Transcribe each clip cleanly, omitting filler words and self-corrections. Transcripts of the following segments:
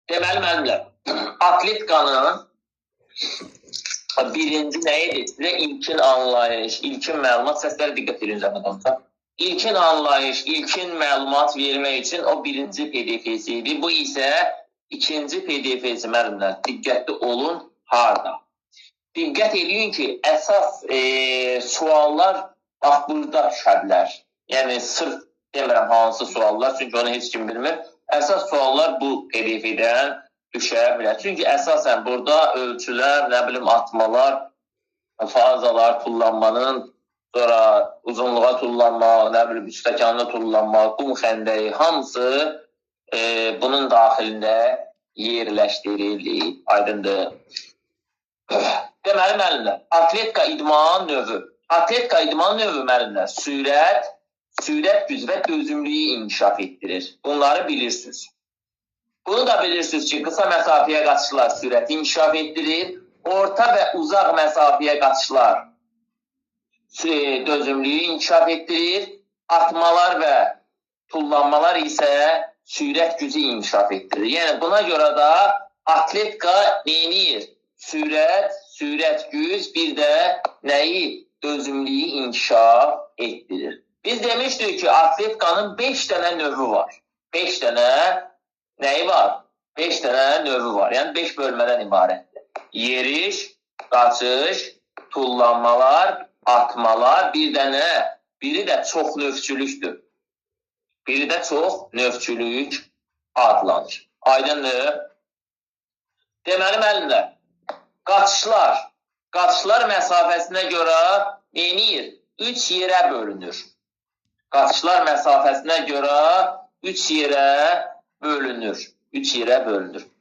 Deməli, müəllimlər, atletkanın birinci nə edir? Sizə ilkin anlayış, ilkin məlumat, səslərə diqqət edin zəhmət. İlkin anlayış, ilkin məlumat vermək üçün o birinci PDF-si idi. Bu isə ikinci PDF-si müəllimlər. Diqqətli olun, harada? Diqqət edin ki, əsas suallar bax burada düşə bilər. Yəni, sırf demirəm hansı suallar, çünki onu heç kim bilmir. Əsas suallar bu PDF-dən düşə bilər. Çünki əsasən burada ölçülər, nə bilim, atmalar, fazalar, tullanmanın, sonra uzunluğa tullanmaq, nə bilim, stəkanlı tullanmaq, qum xəndəyi, hamısı bunun daxilində yerləşdirilir. Aydındır. Deməli, müəllimlər, atletika idman növü. Atletika idman növü, müəllimlər, sürət güc və dözümlüyü inkişaf etdirir. Bunları bilirsiniz. Bunu da bilirsiniz ki, qısa məsafəyə qaçışlar sürəti inkişaf etdirir. Orta və uzaq məsafəyə qaçışlar dözümlüyü inkişaf etdirir. Atmalar və tullanmalar isə sürət gücü inkişaf etdirir. Yəni, buna görə də atletika neyinir? Sürət güc, bir də nəyi? Dözümlüyü inkişaf etdirir. Biz demişdik ki, atletikanın 5 dənə növü var. 5 dənə nəyi var? 5 dənə növü var. Yəni, 5 bölmədən ibarətdir. Yeriş, qaçış, tullanmalar, atmalar, bir dənə, biri də çox növçülükdür. Biri də çox növçülük adlanır. Aydındır. Deməli, müəllimlər, qaçışlar məsafəsinə görə neyinir? 3 yerə bölünür. Qaçışlar məsafəsinə görə 3 yerə bölünür.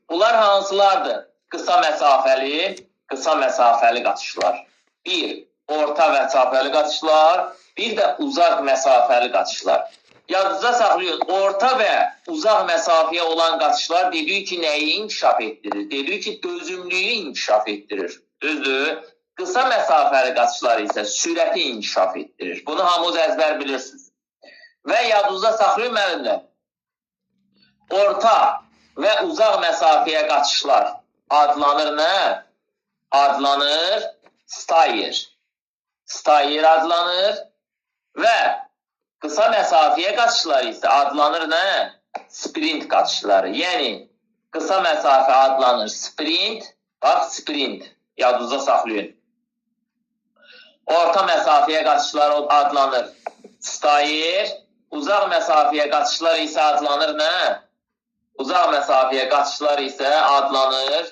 Bunlar hansılardır? Qısa məsafəli qaçışlar. 1. Orta məsafəli qaçışlar. Bir də uzaq məsafəli qaçışlar. Yadınızda saxlayın, orta və uzaq məsafəyə olan qaçışlar dedik ki, nəyi inkişaf etdirir? Dedik ki, dözümlüyü inkişaf etdirir. Düzdür? Qısa məsafəli qaçışlar isə sürəti inkişaf etdirir. Bunu hamınız əzbər bilirsiniz. Və yadınızda saxlayın, müəllimlər. Orta və uzaq məsafəyə qaçışlar adlanır nə? Adlanır stayer. Stayer adlanır və qısa məsafəyə qaçışlar isə adlanır nə? Sprint qaçışları. Yəni, qısa məsafə adlanır sprint. Bax, sprint. Yadınızda saxlayın. Orta məsafəyə qaçışlar adlanır stayer. Uzaq məsafəyə qaçışlar isə adlanır nə? Uzaq məsafəyə qaçışlar isə adlanır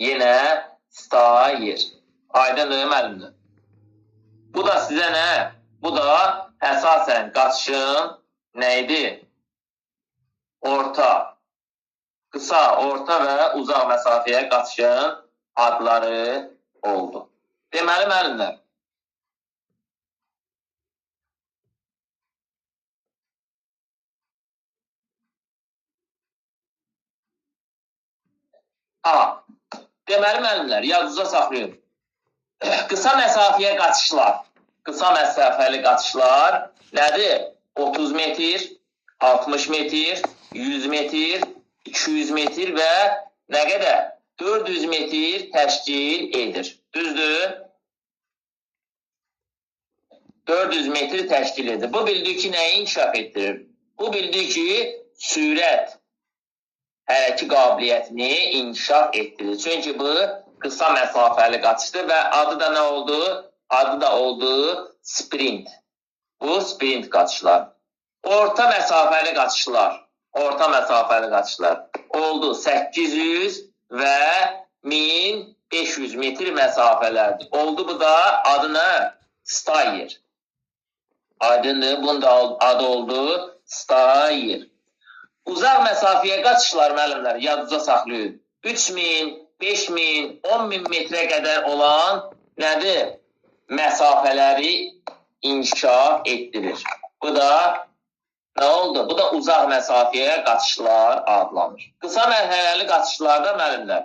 yenə stayer. Aydındır, müəllimdir. Bu da sizə nə? Bu da əsasən qaçışın nə idi? Qısa, orta və uzaq məsafəyə qaçışın adları oldu. Deməli, müəllimlər, deməli, müəllimlər, yadınızda saxlayın. Qısa məsafəyə qaçışlar, qısa məsafəli qaçışlar nədir? 30 metr, 60 metr, 100 metr, 200 metr və nə qədər? 400 metr təşkil edir. Düzdür? 400 metr təşkil edir. Bu bildiyi ki, nəyi inkişaf etdirir? Bu bildiyi ki, sürət hərəki qabiliyyətini inkişaf etdirir. Çünki bu qısa məsafəli qaçışdır və adı da nə oldu? Adı da oldu sprint. Bu sprint qaçışlar. Orta məsafəli qaçışlar oldu 800 və 1500 metr məsafələrdir. Oldu bu da adı nə? Stayer. Aydındır, bunun da adı oldu stayer. Uzaq məsafəyə qaçışlar, müəllimlər, yadınızda saxlayın. 3000, 5000, 10.000 metrə qədər olan nədir? Məsafələri inkişaf etdirir. Bu da nə oldu? Bu da uzaq məsafəyə qaçışlar adlanır. Qısa mərhələli qaçışlarda, müəllimlər,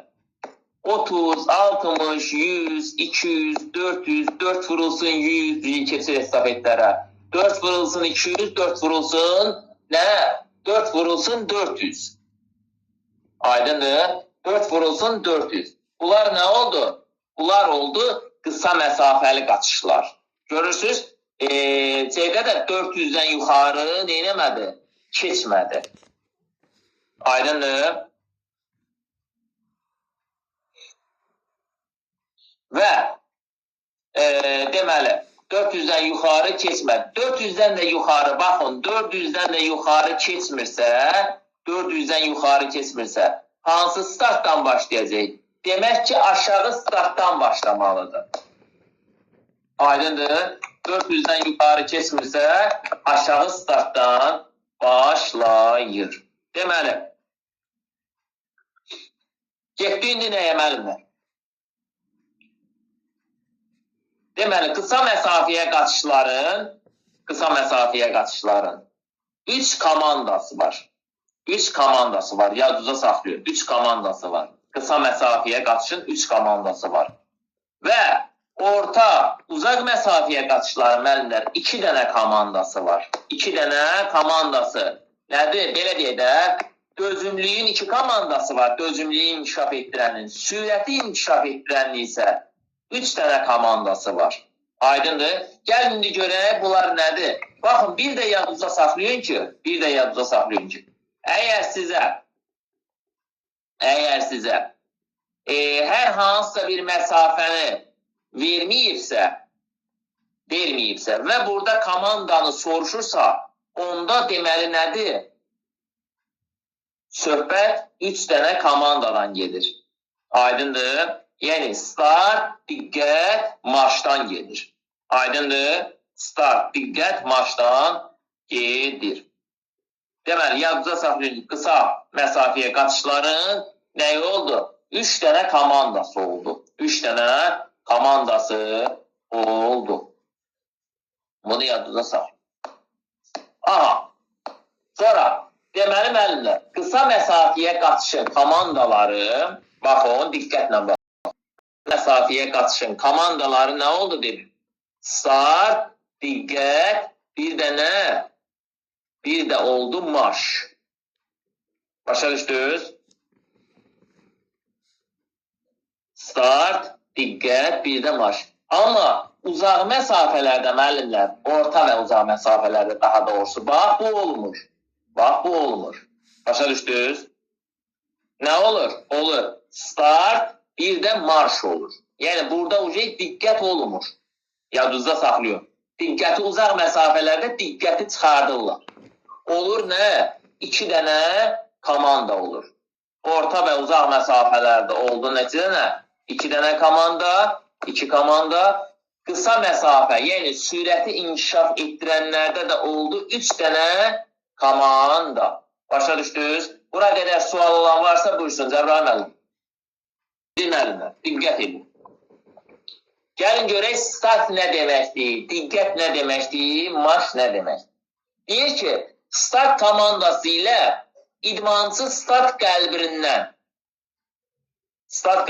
30, 60, 100, 200, 400, 4 vurulsun 100 keçir estafetlərə. 4 vurulsun 200, 4 vurulsun nə? 4 vurulsun 400. Aydındır. 4 vurulsun 400. Bunlar ne oldu? Bunlar oldu kısa mesafeli qaçışlar. Görürsünüz, C'də də 400-dən yuxarı neynəmədi? Keçmədi. Aydındır. Və deməli, 400-dən yuxarı keçmədi. 400-dən də yuxarı, baxın, 400-dən də yuxarı keçmirsə, 400-dən yuxarı keçmirsə, hansı startdan başlayacaq? Demək ki, aşağı startdan başlamalıdır. Aydındır. 400-dən yuxarı keçmirsə, aşağı startdan başlayır. Deməli, getdi indi nəyə müəllimlər? Deməli, qısa məsafəyə qaçışların 3 komandası var. 3 komandası var. Yadınızda saxlayın. 3 komandası var. Qısa məsafəyə qaçışın 3 komandası var. Və orta, uzaq məsafəyə qaçışların müəllimlər 2 dənə komandası var. 2 dənə komandası. Nədir? Belə deyək də, dözümlüyün 2 komandası var. Dözümlüyü inkişaf etdirənin, sürəti inkişaf etdirənin isə 3 dənə komandası var. Aydındır. Gəlin indi görək bunlar nədir? Baxın, bir də yadınıza saxlayın ki, əgər sizə hər hansısa bir məsafəni verməyibsə və burada komandanı soruşursa, onda deməli nədir? Söhbət 3 dənə komandadan gedir. Aydındır. Yəni, start, diqqət, marşdan gedir. Aydındır. Start, diqqət, marşdan gedir. Deməli, yadınıza saxlayın, qısa məsafəyə qaçışların nəyi oldu? 3 dənə komandası oldu. 3 dənə komandası oldu. Bunu yadınıza saxlayın. Aha. Sonra, deməli müəllimlər, qısa məsafəyə qaçışın komandaları, baxın, diqqətlə baxın. Məsafəyə qaçışın komandaları nə oldu dedim? Start, diqqət, bir də oldu marş. Başa düşdünüz? Start, diqqət, bir də marş. Amma uzaq məsafələrdə müəllimlər, orta və uzaq məsafələrdə daha doğrusu, bax bu olmur. Bax bu olmur. Başa düşdünüz? Nə olur? Olur. Start, bir də marş olur. Yəni, burada diqqət olmur. Yadınızda saxlayın. Diqqəti uzaq məsafələrdə diqqəti çıxardırlar. Olur nə? 2 dənə komanda olur. Orta və uzaq məsafələrdə oldu neçə dənə? 2 dənə komanda, 2 komanda. Qısa məsafə, yəni sürəti inkişaf etdirənlərdə də oldu 3 dənə komanda. Başa düşdünüz? Bura qədər sual olan varsa buyursun, Cəbrayıl müəllim. Dinlərinlər, diqqət edin. Gəlin görək, start nə deməkdir, diqqət nə deməkdir, marş nə deməkdir. Deyir ki, start komandası ilə idmançı start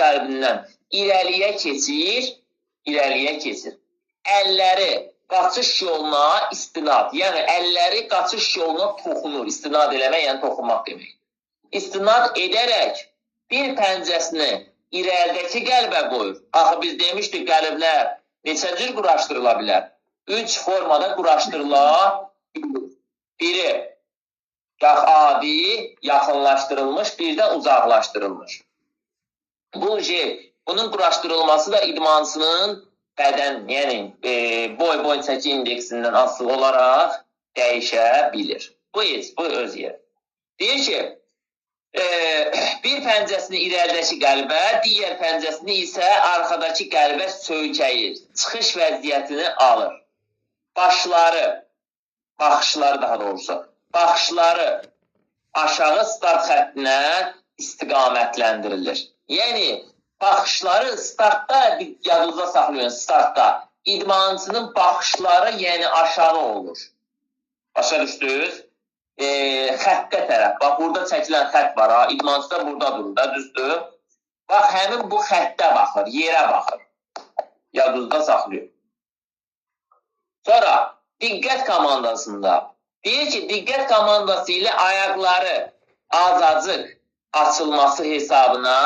qəlbindən irəliyə keçir. Əlləri qaçış yoluna istinad, yəni əlləri qaçış yoluna toxunur, istinad eləmək, yəni toxunmaq demək. İstinad edərək bir pəncəsini irəlidəki qəlbə qoyur. Axı biz demişdik, qəlblər neçə cür quraşdırıla bilər? 3 formada quraşdırıla bilir. Biri adi, yaxınlaşdırılmış, bir də uzaqlaşdırılmış. Bunun quraşdırılması da idmançının bədən, yəni boy çəki indeksindən asılı olaraq dəyişə bilir. Bu öz yeri. Deyir ki, bir pəncəsini irəlidəki qəlbə, digər pəncəsini isə arxadakı qəlbə söykəyir. Çıxış vəziyyətini alır. Baxışları aşağı start xəttinə istiqamətlendirilir. Yəni, baxışları startda, yadınızda saxlayın, startda idmançının baxışları yəni aşağı olur. Başa düşdünüz? Xəttə tərəf. Bax, burada çəkilən xətt var, ha. İdmançı da burada durur da, düzdür? Bax, həmin bu xəttə baxır, yerə baxır. Yadınızda saxlayın. Sonra, diqqət komandasında Deyir ki, diqqət komandası ilə ayaqları azacıq açılması hesabına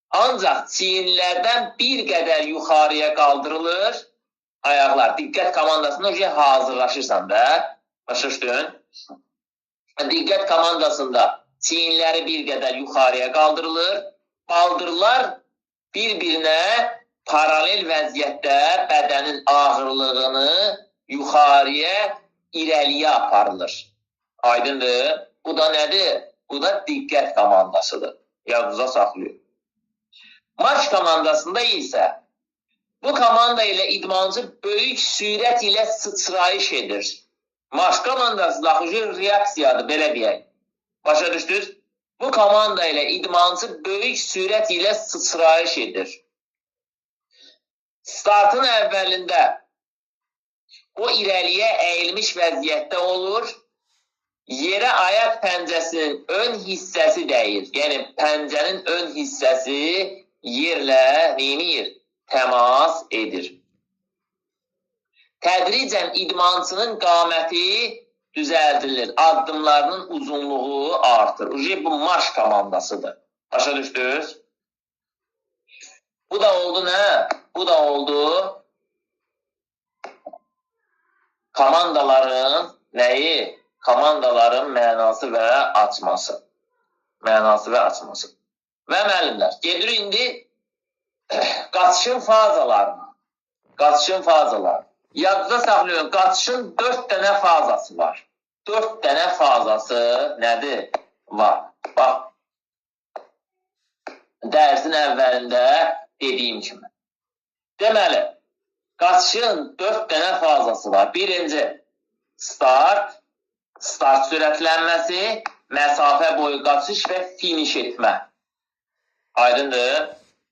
ancaq çiyinlərdən bir qədər yuxarıya qaldırılır. Ayaqlar, diqqət komandasında hazırlaşırsan da, başa düşdün? Diqqət komandasında çiyinləri bir qədər yuxarıya qaldırılır. Baldırlar bir-birinə paralel vəziyyətdə bədənin ağırlığını yuxarıya, irəliyə aparılır. Aydındır? Bu da nədir? Bu da diqqət komandasıdır. Yadınıza saxlayın. Marş komandasında isə bu komanda ilə idmançı böyük sürət ilə sıçrayış edir. Marş komandası da reaksiyadır, belə deyək. Başa düşdünüz? Bu komanda ilə idmançı böyük sürət ilə sıçrayış edir. Startın əvvəlində o irəliyə əyilmiş vəziyyətdə olur. Yerə ayaq pəncəsinin ön hissəsi dəyir. Yəni, pəncənin ön hissəsi yerlə neynir? Təmas edir. Tədricən idmançının qaməti düzəldilir. Addımlarının uzunluğu artır. Bu marş komandasıdır. Başa düşdünüz? Bu da oldu nə? Bu da oldu komandaların nəyi? Komandaların mənası və açması. Mənası və açması. Və müəllimlər, gedir indi qaçışın fazalarına. Qaçışın fazaları. Yadda saxlayın, qaçışın 4 dənə fazası var. 4 dənə fazası nədir? Var. Bax, dərsin əvvəlində dediyim kimi. Deməli, qaçışın 4 dənə fazası var. Birinci, start sürətlənməsi, məsafə boyu qaçış və finiş etmə. Aydındır?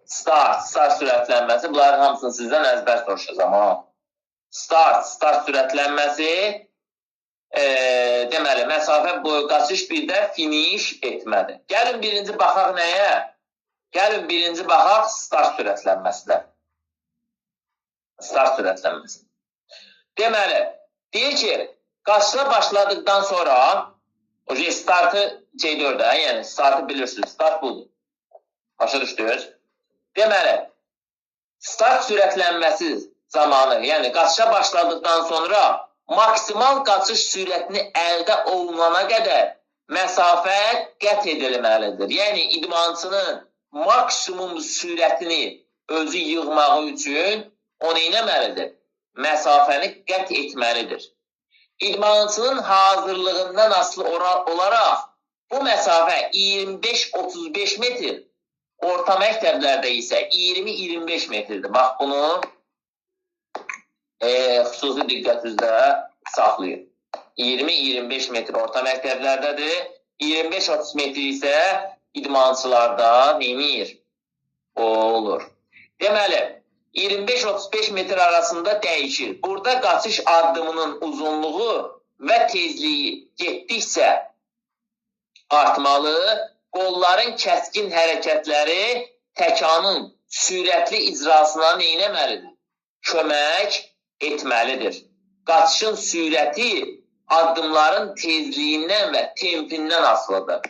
Start sürətlənməsi, bunların hamısını sizdən əzbər soruşacağım. Start sürətlənməsi, deməli, məsafə boyu qaçış, bir də finiş etmədir. Gəlin birinci baxaq nəyə? Gəlin birinci baxaq start sürətlənməsinə. Start sürətlənməsi. Deməli, deyir ki, qaçışa başladıqdan sonra startı yəni startı bilirsiniz, start budur. Başa düşdünüz? Deməli, start sürətlənməsi zamanı, yəni qaçışa başladıqdan sonra maksimal qaçış sürətini əldə olunana qədər məsafə qət edilməlidir. Yəni, idmançının maksimum sürətini özü yığmağı üçün o neynəməlidir? Məsafəni qət etməlidir. İdmançının hazırlığından asılı olaraq bu məsafə 25-35 metr, orta məktəblərdə isə 20-25 metrdir. Bax, bunu xüsusi diqqətinizdə saxlayın. 20-25 metr orta məktəblərdədir, 25-30 metr isə idmançılarda neynir? O olur. Deməli, 25-35 metr arasında dəyişir. Burada qaçış addımının uzunluğu və tezliyi getdikcə artmalı, qolların kəskin hərəkətləri təkanın sürətli icrasına neynəməlidir? Kömək etməlidir. Qaçışın sürəti addımların tezliyindən və tempindən asılıdır.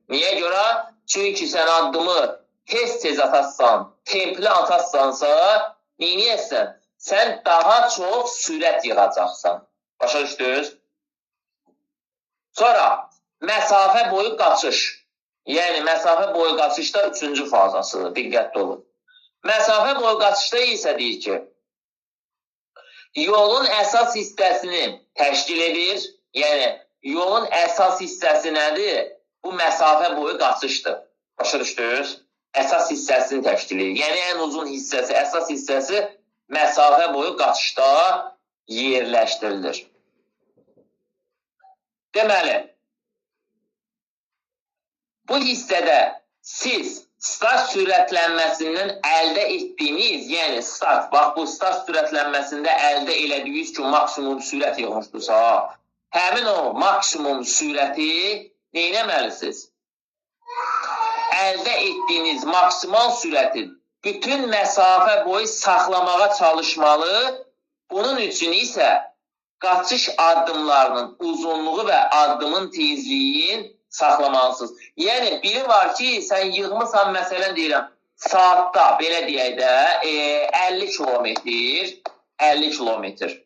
Niyə görə? Çünki sən addımı tez atarsan, templi atarsansa, neynəyəsən? Sən daha çox sürət yığacaqsan. Başa düşdünüz? Sonra, məsafə boyu qaçış. Yəni, məsafə boyu qaçışda 3-cü fazasıdır. Diqqətli olun. Məsafə boyu qaçışda isə deyir ki, yolun əsas hissəsini təşkil edir. Yəni, yolun əsas hissəsi nədir? Bu məsafə boyu qaçışdır. Başa düşdünüz? Əsas hissəsini təşkil edir. Yəni, ən uzun hissəsi, əsas hissəsi məsafə boyu qaçışda yerləşdirilir. Deməli, bu hissədə siz start sürətlənməsindən əldə etdiyiniz, yəni start, bax bu start sürətlənməsində əldə elədiyiniz ki, maksimum sürət yığmışdırsa, həmin o maksimum sürəti neynəməlisiniz? Əldə etdiyiniz maksimal sürəti bütün məsafə boyu saxlamağa çalışmalı. Bunun üçün isə qaçış addımlarının uzunluğu və addımın tezliyin saxlamalısınız. Yəni, biri var ki, sən yığmısan, məsələn deyirəm, saatda, belə deyək də, 50 kilometr, 50 kilometr.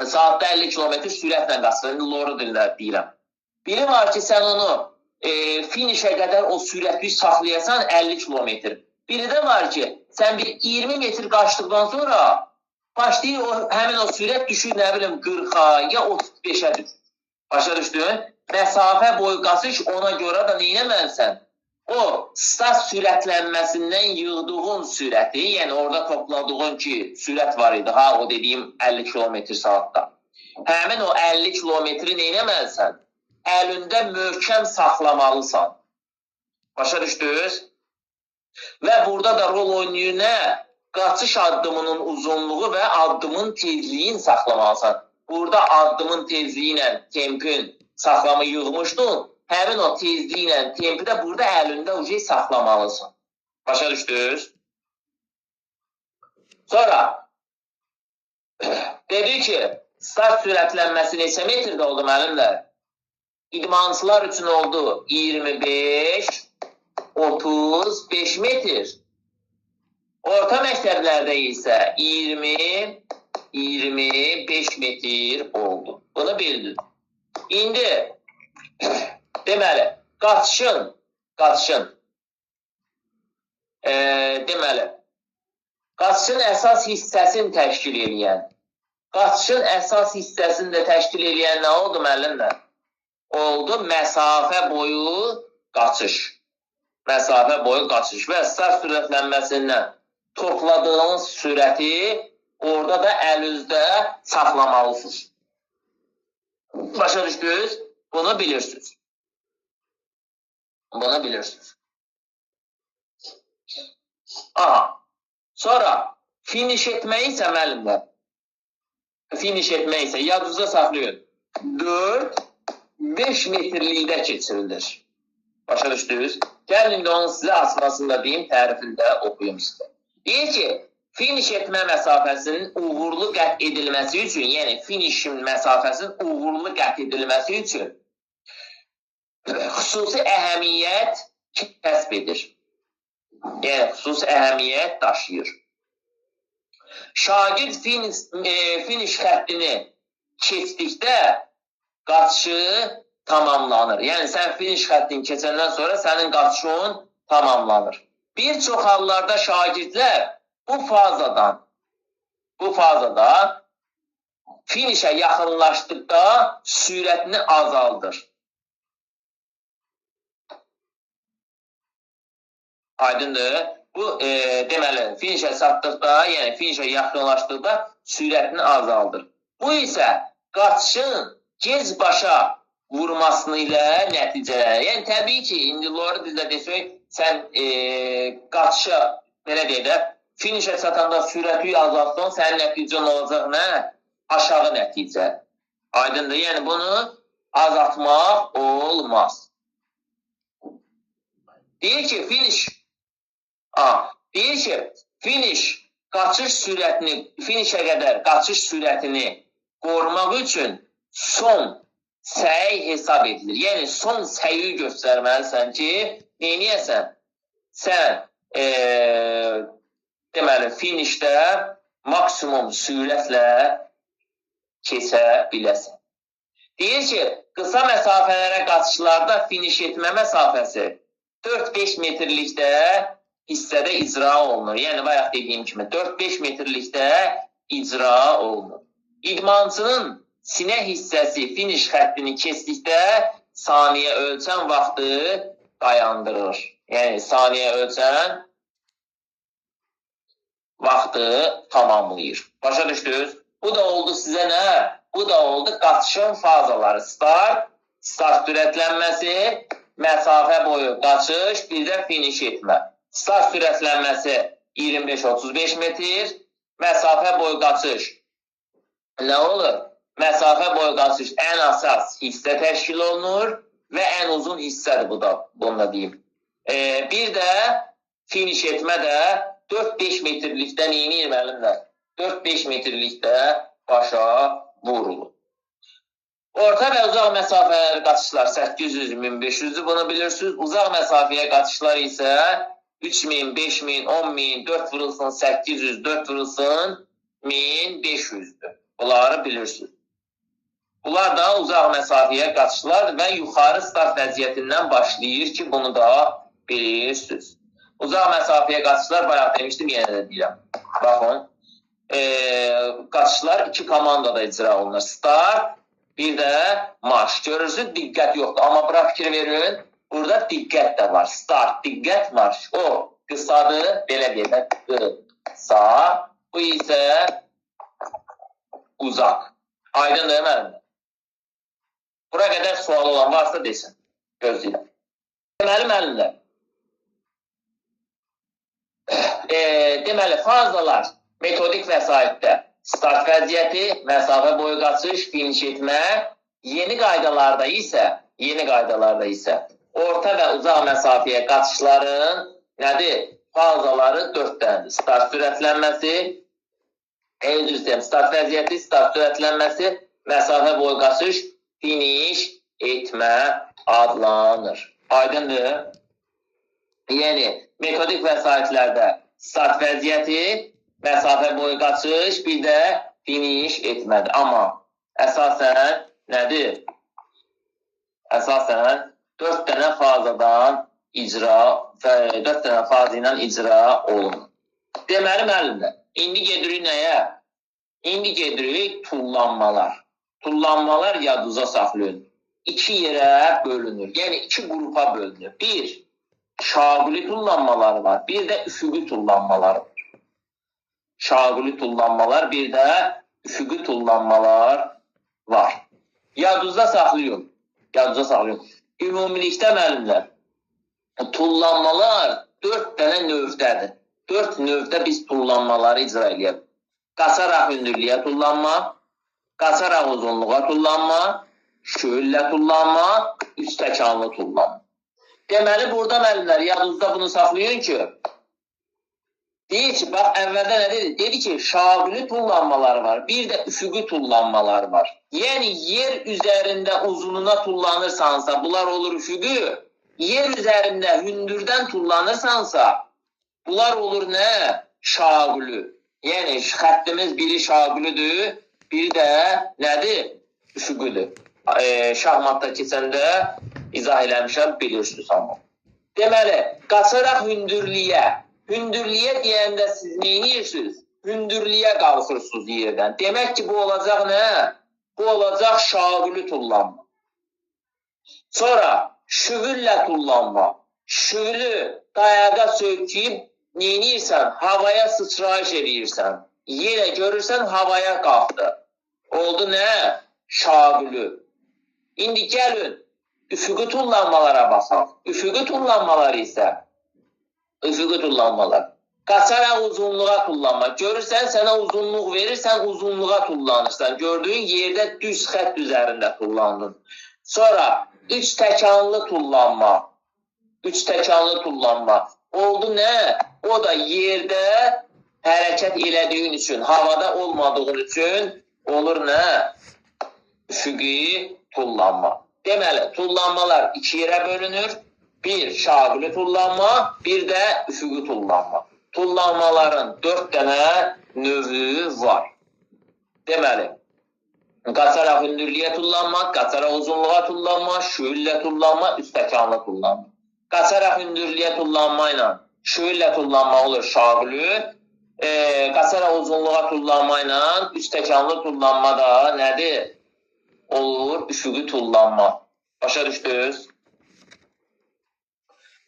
Saatda 50 kilometr sürətlə qaçır, loru dildə deyirəm. Biri var ki, sən onu finişə qədər o sürətli saxlayasan 50 kilometr. Biri də var ki, sən bir 20 metr qaçdıqdan sonra başlayır, həmin o sürət düşür, nə bilim, 40-a ya 35-ə düşür. Başa düşdün? Məsafə boyu qaçış ona görə də neynəməlisən? O, start sürətlənməsindən yığdığın sürəti, yəni orada topladığın ki, sürət var idi, ha, o dediyim 50 km saatda. Həmin o 50 kilometri neynəməlisən? Əlində möhkəm saxlamalısan. Başa düşdünüz? Və burada da rol oynayır nə? Qaçış addımının uzunluğu və addımın tezliyin saxlamalısan. Burada addımın tezliyi ilə tempin saxlamı yığmışdın. Həmin o tezliyi ilə tempi də burada əlində ucu saxlamalısan. Başa düşdünüz? Sonra dedi ki, start sürətlənməsi neçə metrdə oldu mənimlə? İdmançılar üçün oldu 25-35 metr. Orta məktəblərdə isə 20-25 metr oldu. Bunu bildin. İndi deməli, qaçışın əsas hissəsini təşkil edən, qaçışın əsas hissəsini də təşkil edən nə oldu müəllimlər? Oldu məsafə boyu qaçış. Məsafə boyu qaçış və start sürətlənməsindən topladığınız sürəti orada da əlinizdə saxlamalısınız. Başa düşdünüz? Bunu bilirsiniz. Bunu bilirsiniz. Aha. Sonra finiş etməyi isə müəllimlər. Finiş etməyi isə yadınızda saxlayın. 4-5 metrlikdə keçirilir. Başa düşdünüz? Gəlin də onu sizə asmasında deyim, tərifində oxuyum sizə. Deyir ki, finiş etmə məsafəsinin uğurlu qət edilməsi üçün, yəni finişin məsafəsinin uğurlu qət edilməsi üçün xüsusi əhəmiyyət kəsb edir. Yəni, xüsusi əhəmiyyət daşıyır. Şagird finiş xəttini keçdikdə qaçışı tamamlanır. Yəni, sən finiş xəttini keçəndən sonra sənin qaçışın tamamlanır. Bir çox hallarda şagirdlər bu fazada finişə yaxınlaşdıqda sürətini azaldır. Aydındır. Bu, deməli, finişə çatdıqda, yəni finişə yaxınlaşdıqda sürətini azaldır. Bu isə qaçışın gec başa vurmasını ilə nəticələnir. Yəni, təbii ki, indi loru dizdə desək, sən qaçışa, belə deyək də, finişə çatanda sürəti azaltsan, sənin nəticən olacaq nə? Aşağı nəticə. Aydındır. Yəni, bunu azaltmaq olmaz. Deyir ki, finiş qaçış sürətini, finişə qədər qaçış sürətini qorumaq üçün son səy hesab edilir. Yəni, son səyi göstərməlisən ki, neyniyəsən? Sən, deməli, finişdə maksimum sürətlə keçə biləsən. Deyir ki, qısa məsafələrə qaçışlarda finiş etmə məsafəsi 4-5 metrlikdə hissədə icra olunur. Yəni, bayaq dediyim kimi, 4-5 metrlikdə icra olunur. İdmançının sinə hissəsi finiş xəttini keçdikdə saniyə ölçən vaxtı dayandırır. Yəni, saniyə ölçən vaxtı tamamlayır. Başa düşdünüz? Bu da oldu sizə nə? Bu da oldu qaçışın fazaları. Start sürətlənməsi, məsafə boyu qaçış, bir də finiş etmə. Start sürətlənməsi 25-35 metr, məsafə boyu qaçış nə olur? Məsafə boyu qaçış ən əsas hissə təşkil olunur və ən uzun hissədir bu da, bunu da deyim. Bir də finiş etmə də 4-5 metrlikdə neyini müəllimlər? 4-5 metrlikdə başa vurulur. Orta və uzaq məsafəyə qaçışlar 800, 1500-dür, bunu bilirsiniz. Uzaq məsafəyə qaçışlar isə 3000, 5000, 10000, 4 vurulsun 800, 4 vurulsun 1500-dür. Bunları bilirsiniz. Bunlar da uzaq məsafəyə qaçışlar və yuxarı start vəziyyətindən başlayır ki, bunu da bilirsiniz. Uzaq məsafəyə qaçışlar, bayaq demişdim, yenə də deyirəm. Baxın, qaçışlar iki komandada icra olunur. Start, bir də marş. Görürsünüz, diqqət yoxdur. Amma bura fikir verin, burada diqqət də var. Start, diqqət, marş. O qısadır, belə deyək, qısa. Bu isə uzaq. Aydındır mənim. Bura qədər sual olan varsa desin. Gözləyirəm. Deməli, müəllimlər. Deməli, fazalar metodik vəsaitdə start vəziyyəti, məsafə boyu qaçış, finiş etmə, yeni qaydalarda isə orta və uzaq məsafəyə qaçışların nədir? Fazaları 4 dənədir. Start sürətlənməsi, start vəziyyəti, start sürətlənməsi, məsafə boyu qaçış, finiş etmə adlanır. Aydındır? Yəni, metodik vəsaitlərdə start vəziyyəti, məsafə boyu qaçış, bir də finish etmədir. Amma əsasən nədir? Əsasən 4 dənə fazadan icra, 4 dənə faza ilə icra olunur. Deməli, müəllimlər, indi gedirik nəyə? İndi gedirik tullanmalar. Tullanmalar yadınıza saxlayın. 2 yerə bölünür. Yəni, 2 qrupa bölünür. Bir, şaquli tullanmaları var. Bir də üfüqi tullanmaları var. Şaquli tullanmalar, bir də üfüqi tullanmalar var. Yadınıza saxlayın. Ümumilikdə müəllimlər, tullanmalar 4 dənə növdədir. 4 növdə biz tullanmaları icra edəyək. Qaçaraq hündürlüyə tullanma, qaçaraq uzunluğa tullanma, şöylə tullanma, üstəkanlı tullanma. Deməli, burada müəllimlər, yadınızda bunu saxlayın ki, deyir ki, bax, əvvəldə nə dedi? Dedi ki, şaquli tullanmalar var, bir də üfüqi tullanmalar var. Yəni, yer üzərində uzununa tullanırsansa, bunlar olur üfüqi, yer üzərində hündürdən tullanırsansa, bunlar olur nə? Şaquli. Yəni, xəttimiz biri şaqulidir, biri də nədir? Üfüqidir. Şahmatda keçəndə izah eləmişəm, bilirsiniz amma. Deməli, qaçaraq hündürlüyə deyəndə siz neyinirsiniz? Hündürlüyə qalxırsınız yerdən. Demək ki, bu olacaq nə? Bu olacaq şaquli tullanma. Sonra şüvüllə tullanma. Şüvülü dayağa söküyüb neyinirsən? Havaya sıçrayış edirsən. Yerə görürsən, havaya qalxdı. Oldu nə? Şaquli. İndi gəlin, üfüqi tullanmalara baxaq. Üfüqi tullanmalar isə qaçaraq uzunluğa tullanma. Görürsən, sənə uzunluq verirsən, uzunluğa tullanırsan. Gördüyün yerdə düz xətt üzərində tullandın. Sonra üç təkanlı tullanma. Oldu nə? O da yerdə hərəkət elədiyin üçün, havada olmadığın üçün olur nə? Üfüqi tullanma. Deməli, tullanmalar 2 yerə bölünür. Bir, şaquli tullanma, bir də üfüqi tullanma. Tullanmaların 4 dənə növü var. Deməli, qaçaraq hündürlüyə tullanma, qaçaraq uzunluğa tullanma, şöylə tullanma, üstəkanlı tullanma. Qaçaraq hündürlüyə tullanma ilə şöylə tullanma olur şaquli. Qaçaraq uzunluğa tullanma ilə üstəkanlı tullanma da nədir? Olur üfüqi tullanma. Başa düşdünüz?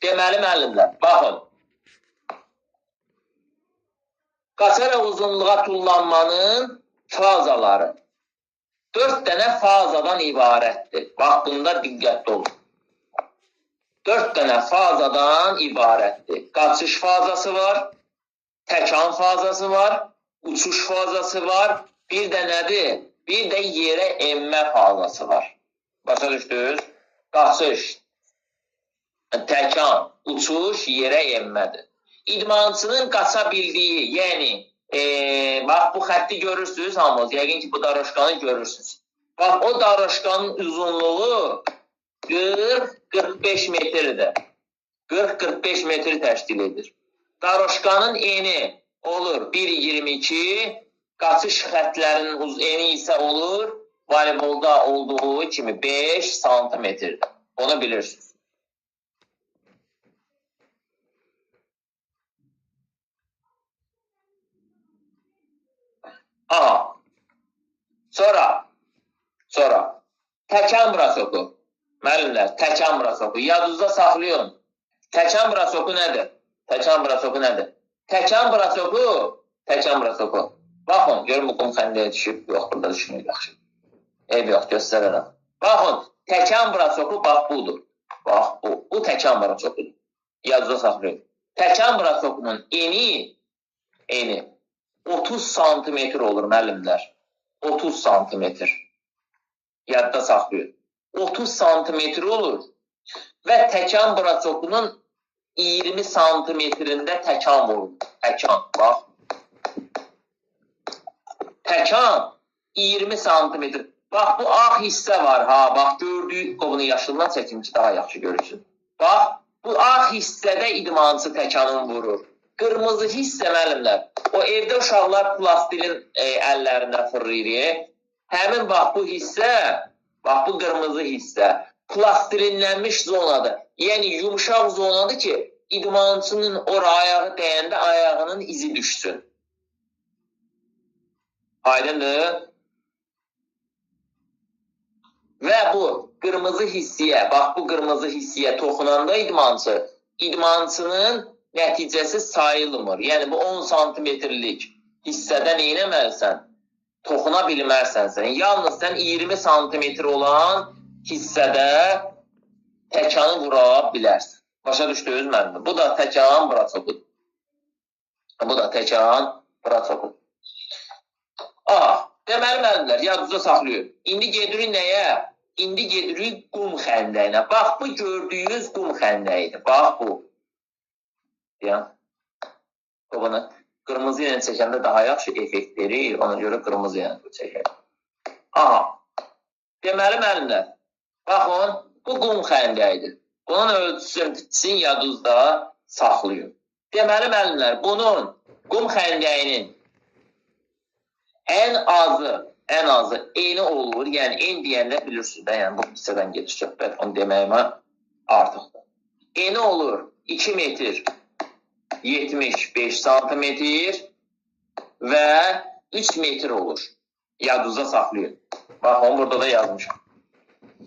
Deməli, müəllimlər, baxın. Qaçaraq uzunluğa tullanmanın fazaları 4 dənə fazadan ibarətdir. Bax, bunda diqqətli olun. 4 dənə fazadan ibarətdir. Qaçış fazası var, təkan fazası var, uçuş fazası var, bir də nədir? Bir də yerə enmə fazası var. Başa düşdünüz? Qaçış, təkan, uçuş, yerə enmədir. İdmançının qaça bildiyi, yəni Bax, bu xətti görürsünüz hamınız. Yəqin ki, bu daroşkanı görürsünüz. Bax, o daroşkanın uzunluğu 40-45 metrdir. 40-45 metr təşkil edir. Daroşkanın eni olur 1,22, qaçış xətlərinin eni isə olur voleybolda olduğu kimi 5 santimetrdir. Onu bilirsiniz. Aha. Sonra təkan brasoku. Müəllimlər, təkan brasoku. Yadınızda saxlayın. Təkan brasoku nədir? Təkan brasoku. Baxın, görün bu qum xəndəyə düşüb. Yox, burada düşmür, yaxşı. Ev yox, göstərərəm. Baxın, təkan brasoku bax budur. Bax bu. Bu təkan brasokudur. Yadınızda saxlayın. Təkan brasokunun eni 30 santimetr olur müəllimlər. 30 santimetr. Yadda saxlayın. 30 santimetr olur və təkan brasokunun 20 santimetrində təkan vurur. Təkan, bax. Təkan 20 santimetr. Bax, bu ağ hissə var, ha. Bax, gördüyü, bunu yaşından çəkin ki, daha yaxşı görürsün. Bax, bu ağ hissədə idmançı təkanın vurur. Qırmızı hissə müəllimlər. O evdə uşaqlar plastilin əllərində fırlayır. Həmin bax bu hissə, bax bu qırmızı hissə plastilinlənmiş zonadır. Yəni yumuşaq zonadır ki, idmançının ora ayağı dəyəndə ayağının izi düşsün. Aydındır? Və bu qırmızı hissiyə, bax bu qırmızı hissiyə toxunanda idmançının nəticəsi sayılmır. Yəni bu 10 santimetrlik hissədə neynəməlisən? Toxuna bilmərsən sən. Yalnız sən 20 santimetr olan hissədə təkanı vura bilərsən. Başa düşdünüz mənim? Bu da təkan brasokudur. Deməli müəllimlər, yadınızda saxlayın. İndi gedirik nəyə? İndi gedirik qum xəndəyinə. Bax, bu gördüyünüz qum xəndəyidir. Bax bu. Deyəm. Bunu qırmızı ilə çəkəndə daha yaxşı effekt verir. Ona görə qırmızı ilə çəkək. Aha. Deməli müəllimlər, baxın, bu qum xəndəyidir. Bunun ölçüsünü yadınızda saxlayın. Deməli müəllimlər, bunun qum xəndəyinin ən azı eni olur. Yəni en deyəndə bilirsiniz də, yəni bu hissədən gedir söhbət. Onu deməyimə artıqdır. Eni olur 2 metr 75 santimetr və 3 metr olur. Yadınızda saxlayın. Baxın, burada da yazmışam.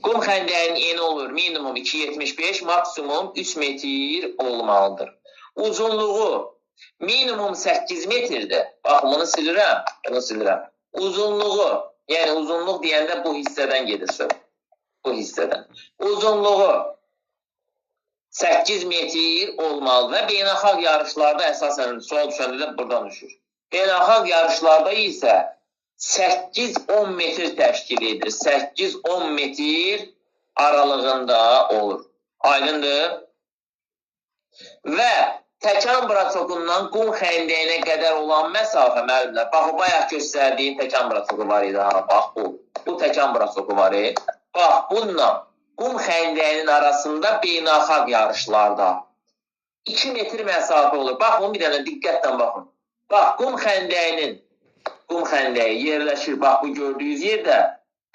Qum xəndəyinin eni olur minimum 2,75, maksimum 3 metr olmalıdır. Uzunluğu minimum 8 metrdir. Baxın, bunu silirəm. Uzunluğu, yəni uzunluq deyəndə bu hissədən gedir söhbət. Bu hissədən. Uzunluğu 8 metr olmalı və beynəlxalq yarışlarda əsasən sual düşəndə də buradan düşür. Beynəlxalq yarışlarda isə 8-10 metr təşkil edir. 8-10 metr aralığında olur. Aydındır? Və təkan brasokundan qum xəndəyinə qədər olan məsafə müəllimlər. Bax, o bayaq göstərdiyim təkan brasoku var idi. Bax, bu təkan brasoku var idi. Bax, bununla qum xəndəyinin arasında beynəlxalq yarışlarda 2 metr məsafə olur. Baxın, bir dənə diqqətlə baxın. Bax, qum xəndəyi yerləşir, bax bu gördüyünüz yerdə.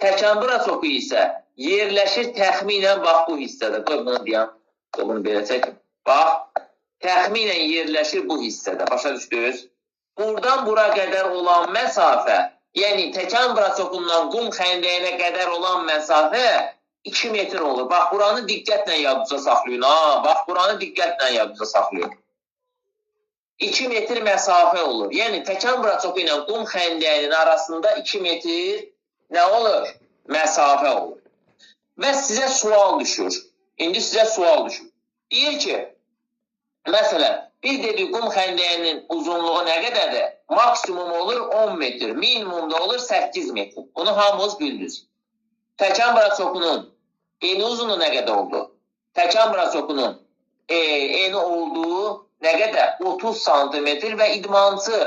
Təkan brasoku isə yerləşir təxminən bax bu hissədə. Qoy bunu deyəm, bunu belə çəkin. Bax, təxminən yerləşir bu hissədə. Başa düşdünüz? Buradan bura qədər olan məsafə, yəni təkan brasokundan qum xəndəyinə qədər olan məsafə 2 metr olur. Bax, buranı diqqətlə yadınıza saxlayın. Bax, buranı diqqətlə yadınıza saxlayın. 2 metr məsafə olur. Yəni, təkan brasoku ilə qum xəndəyinin arasında 2 metr nə olur? Məsafə olur. Və sizə sual düşür. İndi sizə sual düşür. Deyir ki, məsələn, bir dedik qum xəndəyinin uzunluğu nə qədərdir? Maksimum olur 10 metr, minimum da olur 8 metr. Bunu hamınız bildiniz. Təkan brasokunun eni uzunluğu nə qədər oldu? Təkan brasokunun eni olduğu nə qədər? 30 santimetr və idmançı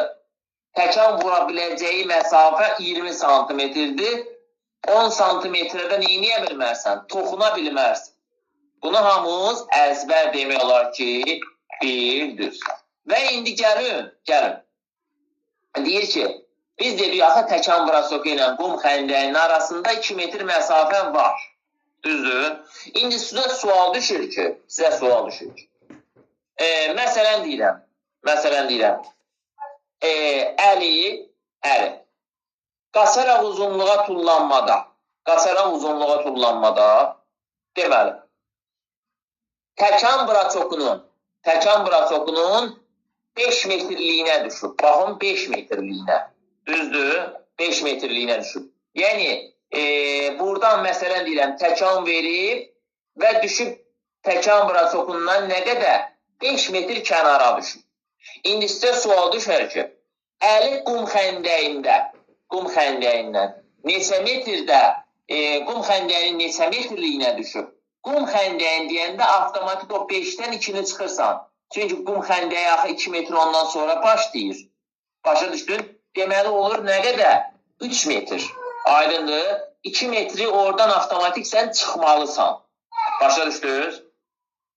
təkan vura biləcəyi məsafə 20 santimetrdir. 10 santimetrədə neyniyə bilmərsən? Toxuna bilmərsən. Bunu hamımız əzbər demək olar ki, bildir. Və indi gəlin. Deyir ki, biz dedik, axı təkan brasoku ilə qum xəndəyinin arasında 2 metr məsafə var. Düzdür? İndi sizə sual düşür ki, məsələn deyirəm, əli, qaçaraq uzunluğa tullanmada, deməli, təkan brasokunun 5 metrliyinə düşüb. Baxın, 5 metrliyinə. Düzdür? 5 metrliyinə düşüb. Yəni, buradan məsələn deyirəm, təkan verib və düşüb təkan brasokundan nə qədər? 5 metr kənara düşüb. İndi sizə sual düşər ki, əli qum xəndəyindən neçə metrdə, qum xəndəyinin neçə metrliyinə düşüb? Qum xəndəyin deyəndə avtomatik o 5-dən 2-ni çıxırsan. Çünki qum xəndəyi axı 2 metr ondan sonra başlayır. Başa düşdün? Deməli olur nə qədər? 3 metr. Aydındır. 2 metri oradan avtomatik sən çıxmalısan. Başa düşdünüz?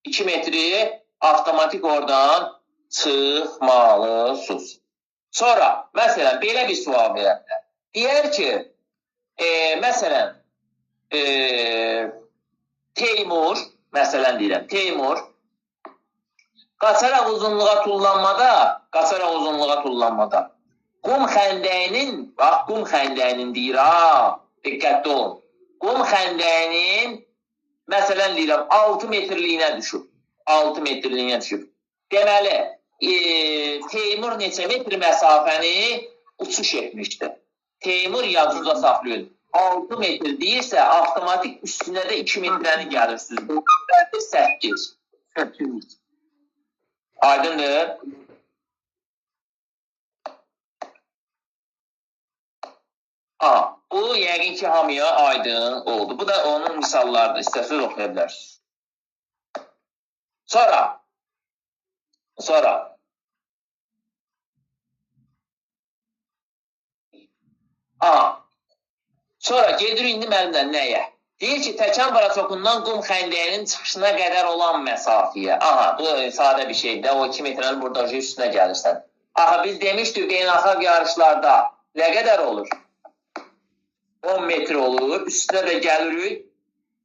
2 metri avtomatik oradan çıxmalısınız. Sonra, məsələn, belə bir sual verərlər. Deyər ki, məsələn, Teymur, qaçaraq uzunluğa tullanmada, qum xəndəyinin deyir, diqqətli olun, qum xəndəyinin, məsələn deyirəm, 6 metrliyinə düşüb. Deməli, Teymur neçə metr məsafəni uçuş etmişdir. Teymur yadınızda saxlayın. 6 metr deyirsə, avtomatik üstünə də 2 metrəni gəlirsiniz. Bu qədərdir 8. Aydındır. Bu yəqin ki, hamıya aydın oldu. Bu da onun misallarıdır. İstəsəz oxuya bilərsiniz. Sonra gedir indi mənimlə nəyə? Deyir ki, təkan brasokundan qum xəndəyinin çıxışına qədər olan məsafəyə. Bu sadə bir şeydir. O 2 metrənin burada üstünə gəlirsən. Biz demişdik, beynəlxalq yarışlarda nə qədər olur? 10 metr olur. Üstünə də gəlirik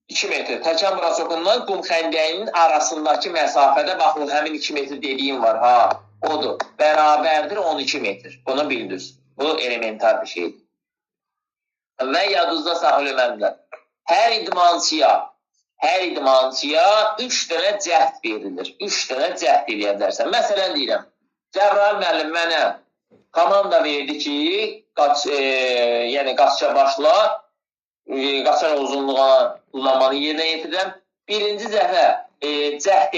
2 metr. Təkan brasokundan qum xəndəyinin arasındakı məsafədə, baxın, həmin 2 metr dediyim var. Odur. Bərabərdir 12 metr. Bunu bildirsiniz. Bu elementar bir şeydir. Və yadınızda saxlayın. Hər idmançıya 3 dənə cəhd verilir. 3 dənə cəhd edə bilərsən. Məsələn deyirəm, Cəbrayıl müəllim mənə komanda verdi ki, yəni qaçışa başla, qaçaraq uzunluğa tullanmanı yerinə yetirəm. Birinci dəfə cəhd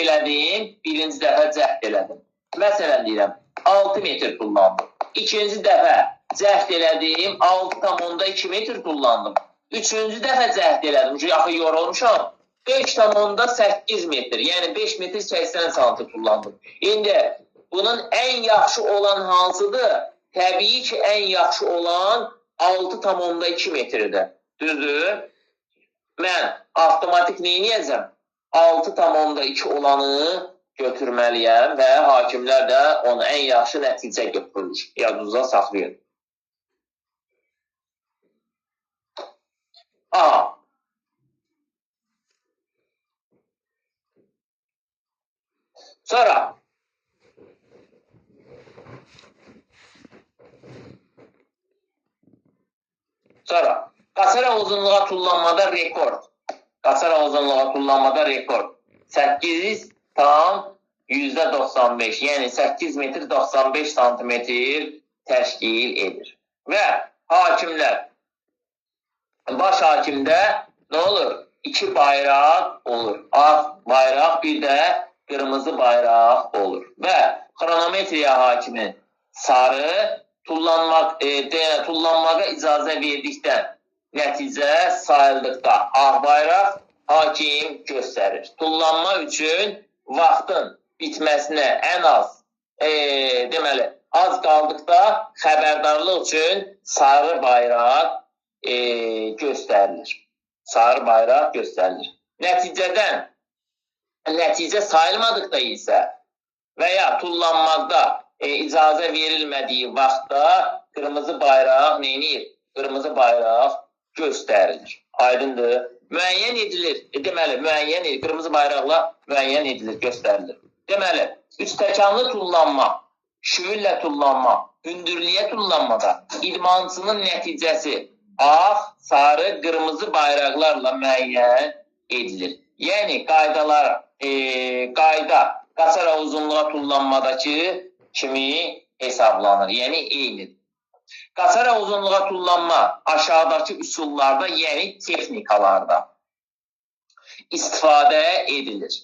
elədim. Məsələn deyirəm, 6 metr tullandım. İkinci dəfə cəhd elədim, 6,2 metr tullandım. Üçüncü dəfə cəhd elədim, çünki axı yorulmuşam, 5,8 metr, yəni 5 metr 80 santim tullandım. İndi bunun ən yaxşı olan hansıdır? Təbii ki, ən yaxşı olan 6,2 metrdir. Düzdür? Mən avtomatik neyniyəcəm? 6,2 olanı götürməliyəm və hakimlər də onu ən yaxşı nəticə götürülür. Yadınızda saxlayın. Sonra qaçaraq uzunluğa tullanmada rekord. 8,95, yəni 8 metr 95 santimetr təşkil edir. Və hakimlər, baş hakimdə nə olur? 2 bayraq olur. Ağ bayraq, bir də qırmızı bayraq olur. Və xronometriya hakimi sarı, tullanmağa icazə verdikdən nəticə sayıldıqda ağ bayraq hakim göstərir. Tullanma üçün vaxtın bitməsinə ən az, deməli, Az qaldıqda xəbərdarlıq üçün sarı bayraq göstərilir. Sarı bayraq göstərilir. Nəticə sayılmadıqda isə və ya tullanmaqda icazə verilmədiyi vaxtda qırmızı bayraq neynir? Qırmızı bayraq göstərilir. Aydındır. Müəyyən edilir. Deməli, müəyyən edilir. Qırmızı bayraqla müəyyən edilir, göstərilir. Deməli, üçtəkanlı tullanma, şüvüllə tullanma, hündürlüyə tullanmada idmançının nəticəsi ağ, sarı, qırmızı bayraqlarla müəyyən edilir. Yəni, qayda qaçaraq uzunluğa tullanmadakı kimi hesablanır. Yəni, eynidir. Qaçaraq uzunluğa tullanma aşağıdakı üsullarda, yəni texnikalarda istifadə edilir.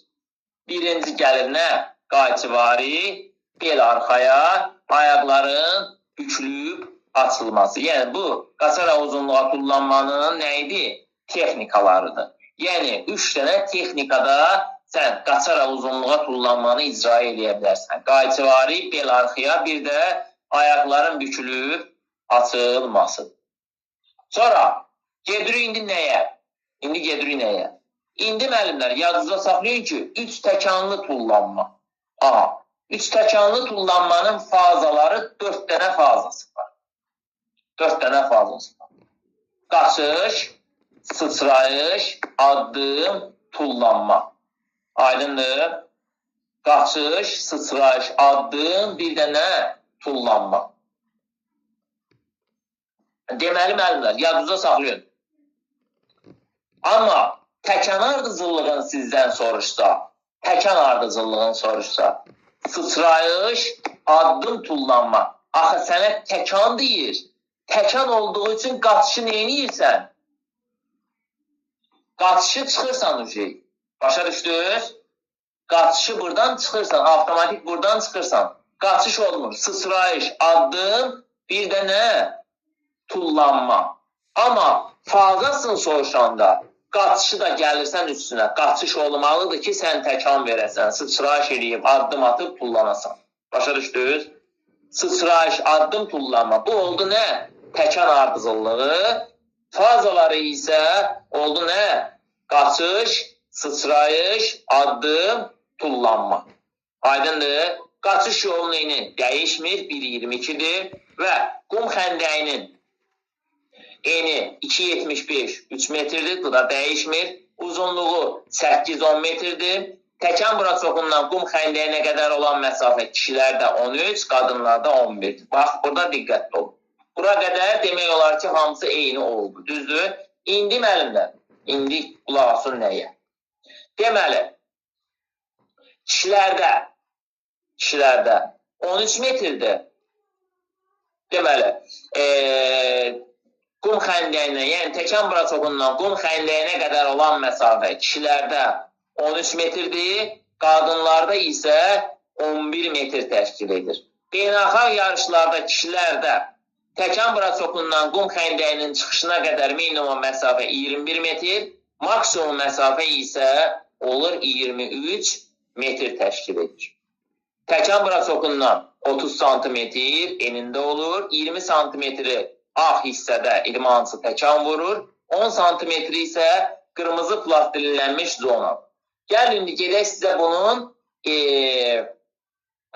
Birinci gəlir nə? Qayçıvari, bel arxaya, ayaqların bükülüb açılması. Yəni, bu qaçaraq uzunluğa tullanmanın nə idi? Texnikalarıdır. Yəni, 3 dənə texnikada sən qaçaraq uzunluğa tullanmanı icra edə bilərsən. Qayçıvari, bel arxaya, bir də ayaqların bükülüb açılması. Sonra, gedirik indi nəyə? İndi müəllimlər, yadınızda saxlayın ki, 3 təkanlı tullanma. Aha, 3 təkanlı tullanmanın fazaları 4 dənə fazası var. 4 dənə fazası var. Qaçış, sıçrayış, addım, tullanma. Aydındır. Qaçış, sıçrayış, addım, bir dənə tullanma. Deməli, müəllimlər, yadınızda saxlayın. Amma təkan ardıcıllığın sizdən soruşsa, sıçrayış, addım, tullanma. Axı sənə təkan deyir. Təkan olduğu üçün qaçışı neyiniyirsən? Qaçışı çıxırsan uşaq. Başa düşdünüz? Qaçışı buradan çıxırsan, avtomatik buradan çıxırsan. Qaçış olmur. Sıçrayış, addım, bir də nə? Tullanma. Amma fazasını soruşanda qaçışı da gəlirsən üstünə. Qaçış olmalıdır ki, sən təkan verəsən. Sıçrayış edib, addım atıb, tullanasan. Başa düşdünüz? Sıçrayış, addım, tullanma. Bu oldu nə? Təkan ardıcıllığı. Fazaları isə oldu nə? Qaçış, sıçrayış, addım, tullanma. Aydındır. Qaçış yolunun eni dəyişmir, 1.22-dir və qum xəndəyinin eni 2.75, 3 metrdir, bu da dəyişmir. Uzunluğu 8-10 metrdir. Təkan bura çoxundan qum xəndəyinə qədər olan məsafə kişilərdə 13, qadınlarda 11. Bax, burada diqqətli olun. Bura qədər demək olar ki, hamısı eyni oldu. Düzdür? İndi müəllimlər, indi qulaq asın nəyə? Deməli, kişilərdə 13 metrdir. Deməli, qum xəndəyinə, yəni təkan bura çoxundan qum xəndəyinə qədər olan məsafə kişilərdə 13 metrdir, qadınlarda isə 11 metr təşkil edir. Beynəlxalq yarışlarda kişilərdə təkan bura çoxundan qum xəndəyinin çıxışına qədər minimum məsafə 21 metr, maksimum məsafə isə olur 23 metr təşkil edir. Təkan bura çoxundan 30 cm enində olur, 20 cm ağ hissədə idmançı təkan vurur, 10 cm isə qırmızı plastilinlənmiş zona. Gəl, indi gedək sizə bunun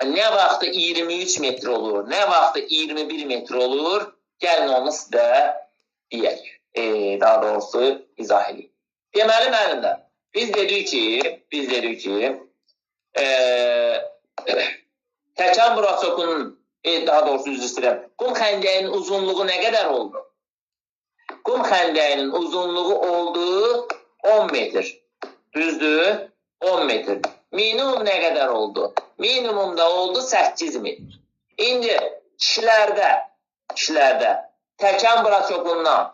nə vaxtı 23 metr olur, nə vaxtı 21 metr olur, gəlin onu sizə deyək, daha doğrusu izah edeyim. Deməli, müəllimlər, biz dedik ki, təkan bura çoxunun, daha doğrusu üzr istəyirəm, qum xəndəyinin uzunluğu nə qədər oldu? Qum xəndəyinin uzunluğu oldu 10 metr. Düzdür? 10 metr. Minimum nə qədər oldu? Minimumda oldu 8 metr. İndi kişilərdə təkan bura çoxundan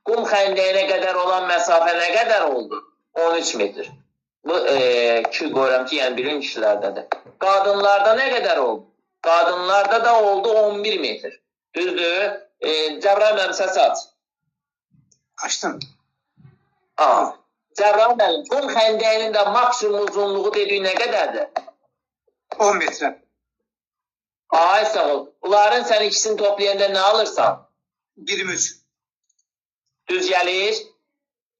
qum xəndəyinə qədər olan məsafə nə qədər oldu? 13 metr. Bu qoyuram ki, yəni bilin kişilərdədir. Qadınlarda nə qədər oldu? Qadınlarda da oldu 11 metr. Düzdür? Cəbrayıl müəllim, səs aç. Açdım. Cəbrayıl müəllim, qum xəndəyinin də maksimum uzunluğu dediyi nə qədərdir? 10 metre. Ay sağ ol. Bunların sən ikisini toplayanda nə alırsan? 23. Düz gəlir.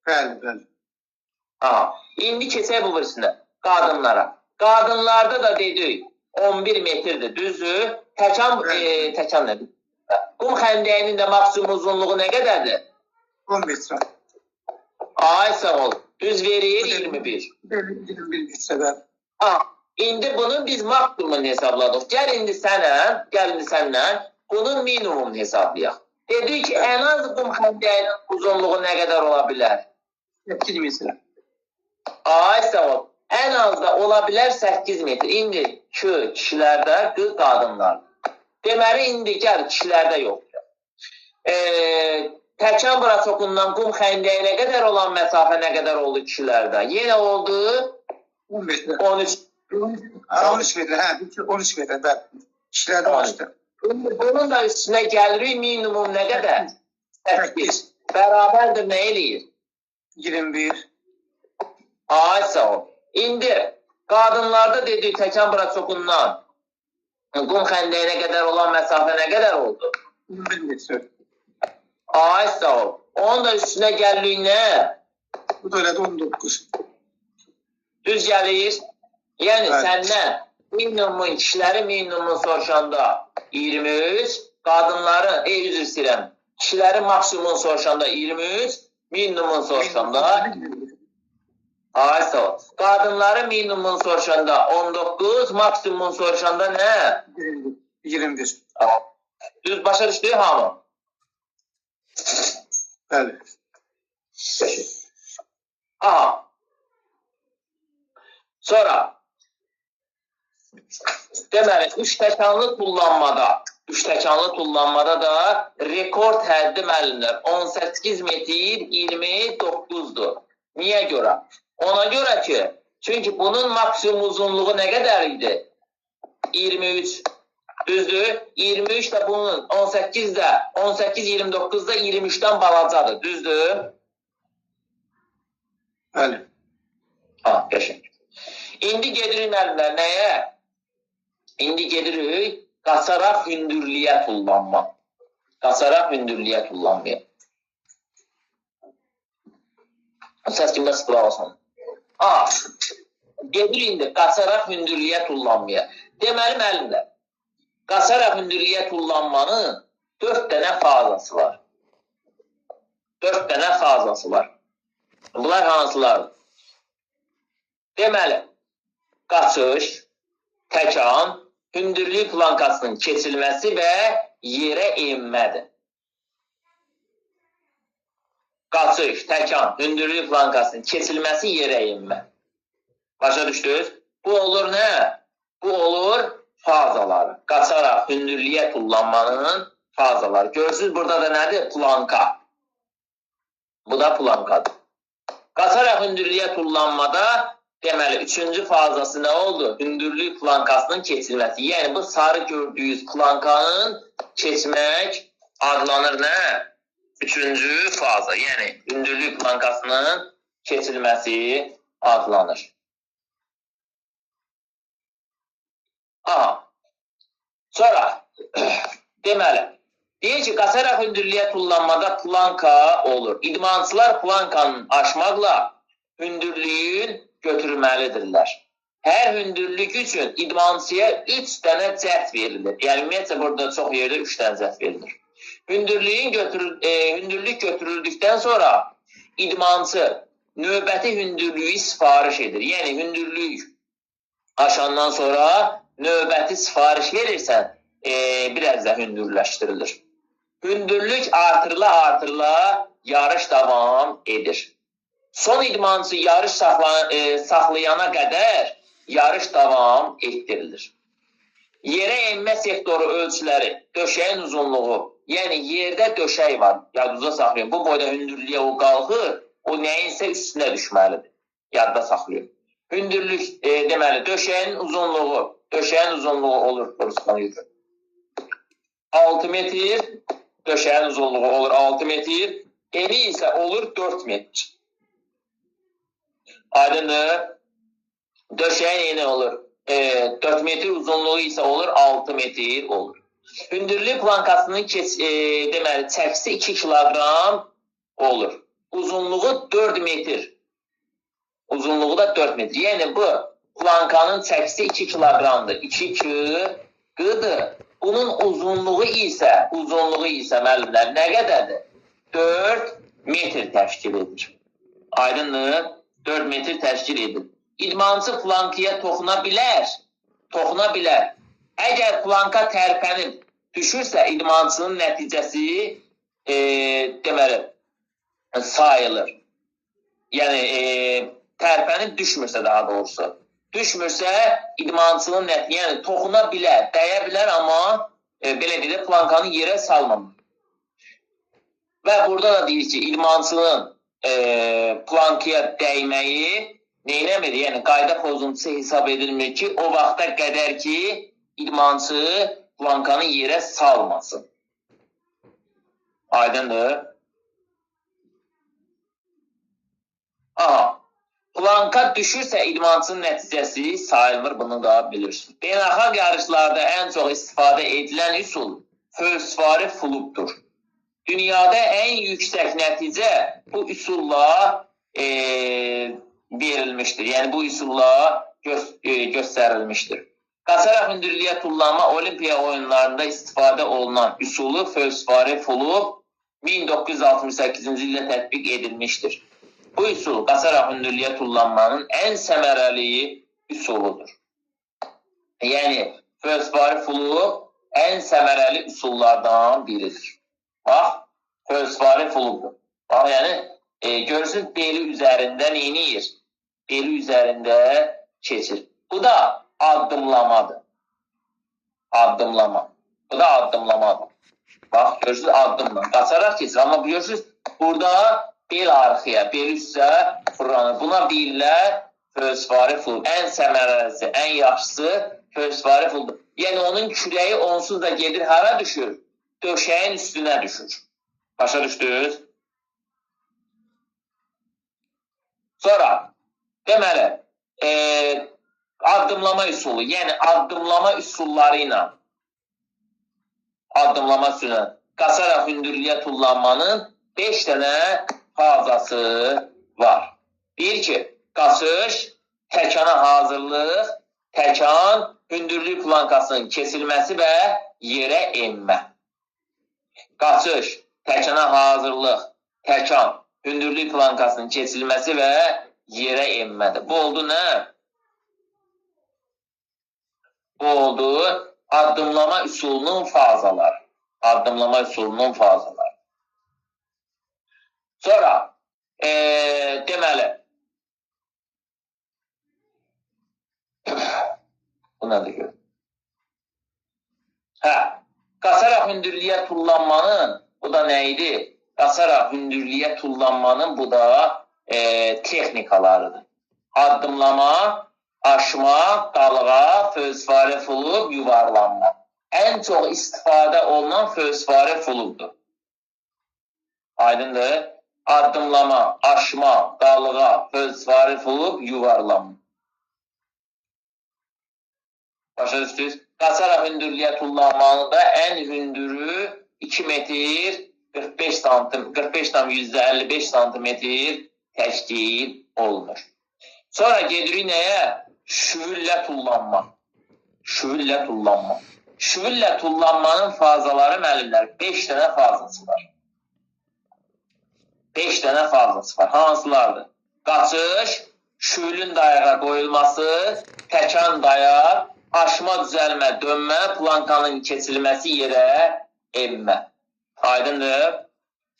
Bəli, bəli. Ha. İndi keçək bu birisine. Qadınlara. Qadınlarda da dedik 11 metrdir, düzdür. Təkan nədir? Qum xəndəyinin də maksimum uzunluğu nə qədərdir? 10 metre. Ay sağ ol. Düz verir 21. 21 metre bəli. Ha. İndi bunu biz maksimum hesabladıq. Gəl indi səndən bunun minimum hesablayaq. Dedik ki, ən az qum xəndəyinin uzunluğu nə qədər ola bilər? 8 metre. Ay sağ ol. Ən az da ola bilər 8 metr. İndi kişilərdə, qadınlar. Deməli, indi gəl kişilərdə yoxdur. Təkan Braçokundan qum xəndəyinə qədər olan məsafə nə qədər oldu kişilərdə? Yenə oldu 10 metre. 13. 13 metre, hə, 13 metre bəli. Kişilərdə olmuşdu. Bunun da üstünə gəlirik minimum nə qədər? 8. Bərabərdir nə eləyir? 21. Ay sağ ol. İndi qadınlarda dedik Təkan Braçokundan qum xəndəyinə qədər olan məsafə nə qədər oldu? 11 metre. Ay sağ ol. Onun da üstünə gəlirik nə? Bu da elədi 19. Düz gəlir. Yəni səndən minimumun, kişilərin minimumun soruşanda 23, qadınların, üzr istəyirəm, kişilərin maksimumun soruşanda 23, minimumun soruşanda ay sağ ol. Qadınların minimumun soruşanda 19, maksimumun soruşanda nə? 21. Düz başa düşdü hamı? Bəli. Aha. Sonra deməli, üç təkanlı tullanmada da rekord həddi müəllimlər 18 metr 29'dur. Niyə görə? Ona görə ki, çünki bunun maksimum uzunluğu nə qədər idi? 23. Düzdür? 23 də bunun 18-29'da 23'dən balacadır. Düzdür? Bəli. Ha, qəşəng. İndi gedirik müəllimlər nəyə? İndi gedirik qaçaraq hündürlüyə tullanma. Qaçaraq hündürlüyə tullanmaya. Səs kimdə sıxılaq olsun? Gedirik indi qaçaraq hündürlüyə tullanmaya. Deməli müəllimlər, qaçaraq hündürlüyə tullanmanın 4 dənə fazası var. 4 dənə fazası var. Bunlar hansılardır? Deməli, qaçış, təkan, hündürlük plankasının keçilməsi və yerə enmədir. Qaçış, təkan, hündürlük plankasının keçilməsi, yerə enmə. Başa düşdünüz? Bu olur nə? Bu olur fazaları. Qaçaraq hündürlüyə tullanmanın fazaları. Görürsünüz, burada da nədir? Planka. Bu da plankadır. Qaçaraq hündürlüyə tullanmada deməli, 3-cü fazası nə oldu? Hündürlük plankasının keçilməsi. Yəni, bu sarı gördüyünüz plankanın keçmək adlanır nə? 3-cü faza. Yəni, hündürlük plankasının keçilməsi adlanır. Sonra, deməli, deyir ki, qaçaraq hündürlüyə tullanmada planka olur. İdmançılar plankanın aşmaqla hündürlüyün götürməlidirlər. Hər hündürlük üçün idmançıya 3 dənə cəhd verilir. Yəni, ümumiyyətlə, burada çox yerdə 3 dənə cəhd verilir. Hündürlük götürüldükdən sonra idmançı növbəti hündürlüyü sifariş edir. Yəni, hündürlük aşandan sonra növbəti sifariş verirsən, biraz da hündürləşdirilir. Hündürlük artırıla yarış davam edir. Son idmançı yarış saxlayana qədər yarış davam etdirilir. Yerə enmə sektoru ölçüləri, döşəyin uzunluğu, yəni yerdə döşək var, yadınızda saxlayın. Bu boyda hündürlüyə o qalxır, o nəyinsə üstünə düşməlidir, yadda saxlayın. Hündürlük, deməli, döşəyin uzunluğu olur, 6 metr, döşəyin uzunluğu olur 6 metr, eni isə olur 4 metr. Aydındır, döşəyin eni olur 4 metr, uzunluğu isə olur 6 metr olur. Hündürlük plankasının deməli, çəkisi 2 kilogram olur. Uzunluğu 4 metr. Uzunluğu da 4 metr. Yəni bu plankanın çəkisi 2 kilogramdır. 2 qıdır. Bunun uzunluğu isə müəllimlər nə qədərdir? 4 metr təşkil edir. Aydındır? 4 metr təşkil edir. İdmançı plankaya toxuna bilər. Əgər planka tərpənib düşürsə, idmançının nəticəsi deməli sayılır. Yəni tərpənib düşmürsə daha doğrusu. Düşmürsə idmançının yəni toxuna bilər, dəyə bilər, amma belə deyək plankanı yerə salmamır. Və burada da deyir ki, idmançının plankaya dəyməyi neynəmir? Yəni qayda pozuntusu hesab edilmir ki, o vaxta qədər ki, idmançı plankanı yerə salmasın. Aydındır? Aha. Planka düşürsə idmançının nəticəsi sayılmır, bunu da bilirsiniz. Beynəlxalq yarışlarda ən çox istifadə edilən üsul fölsvari flupdur. Dünyada ən yüksək nəticə bu üsulla verilmişdir. Yəni bu üsulla göstərilmişdir. Qaçaraq hündürlüyə tullanma olimpiya oyunlarında istifadə olunan üsulu fölsvari flup 1968-ci ildə tətbiq edilmişdir. Bu üsul qaçaraq hündürlüyə tullanmanın ən səmərəli üsuludur. Yəni fölsvari flup ən səmərəli üsullardan biridir. Bax, fölsvari flupdur. Bax, yəni görürsünüz beli üzərində neyniyir? Beli üzərində keçir. Bu da addımlamadır. Addımlama. Bu da addımlamadır. Bax, görürsünüz addımla. Qaçaraq keçir. Amma görürsünüz burada bel arxaya, bel üstə fırlanır. Buna deyirlər fölsvari flup. Ən səmərəlisi, ən yaxşısı fölsvari flupdur. Yəni onun kürəyi onsuz da gedir, hara düşür? Döşəyin üstünə düşür. Başa düşdünüz? Sonra, deməli, addımlama üsulu, yəni addımlama üsulları ilə qaçaraq hündürlüyə tullanmanın 5 dənə fazası var. Deyir ki, qaçış, təkana hazırlıq, təkan, hündürlük plankasının kesilməsi və yerə enmə. Qaçış, təkana hazırlıq, təkan, hündürlük plankasının kesilməsi və yerə enmədir. Bu oldu nə? Bu oldu addımlama üsulunun fazaları. Addımlama üsulunun fazaları. Sonra, deməli, bu nədir görün? Qaçaraq hündürlüyə tullanmanın, bu da nə idi? Qaçaraq hündürlüyə tullanmanın bu da texnikalarıdır. Addımlama, aşma, dalğa, fölsvari flup, yuvarlanma. Ən çox istifadə olunan fölsvari flupdur. Aydındır? Addımlama, aşma, dalğa, fölsvari flup, yuvarlanma. Başa düşdünüz? Qaçaraq hündürlüyə tullanmanın da ən hündürü 2 metr 45,55 santimetr təşkil olunur. Sonra gedirik nəyə? Şüvüllə tullanma. Şüvüllə tullanma. Şüvüllə tullanmanın fazaları müəllimlər 5 dənə fazası var. 5 dənə fazası var. Hansılardır? Qaçış, şüvülün dayağa qoyulması, təkan dayaq, aşma, düzəlmə, dönmə, plankanın keçilməsi yerə enmə. Aydındır?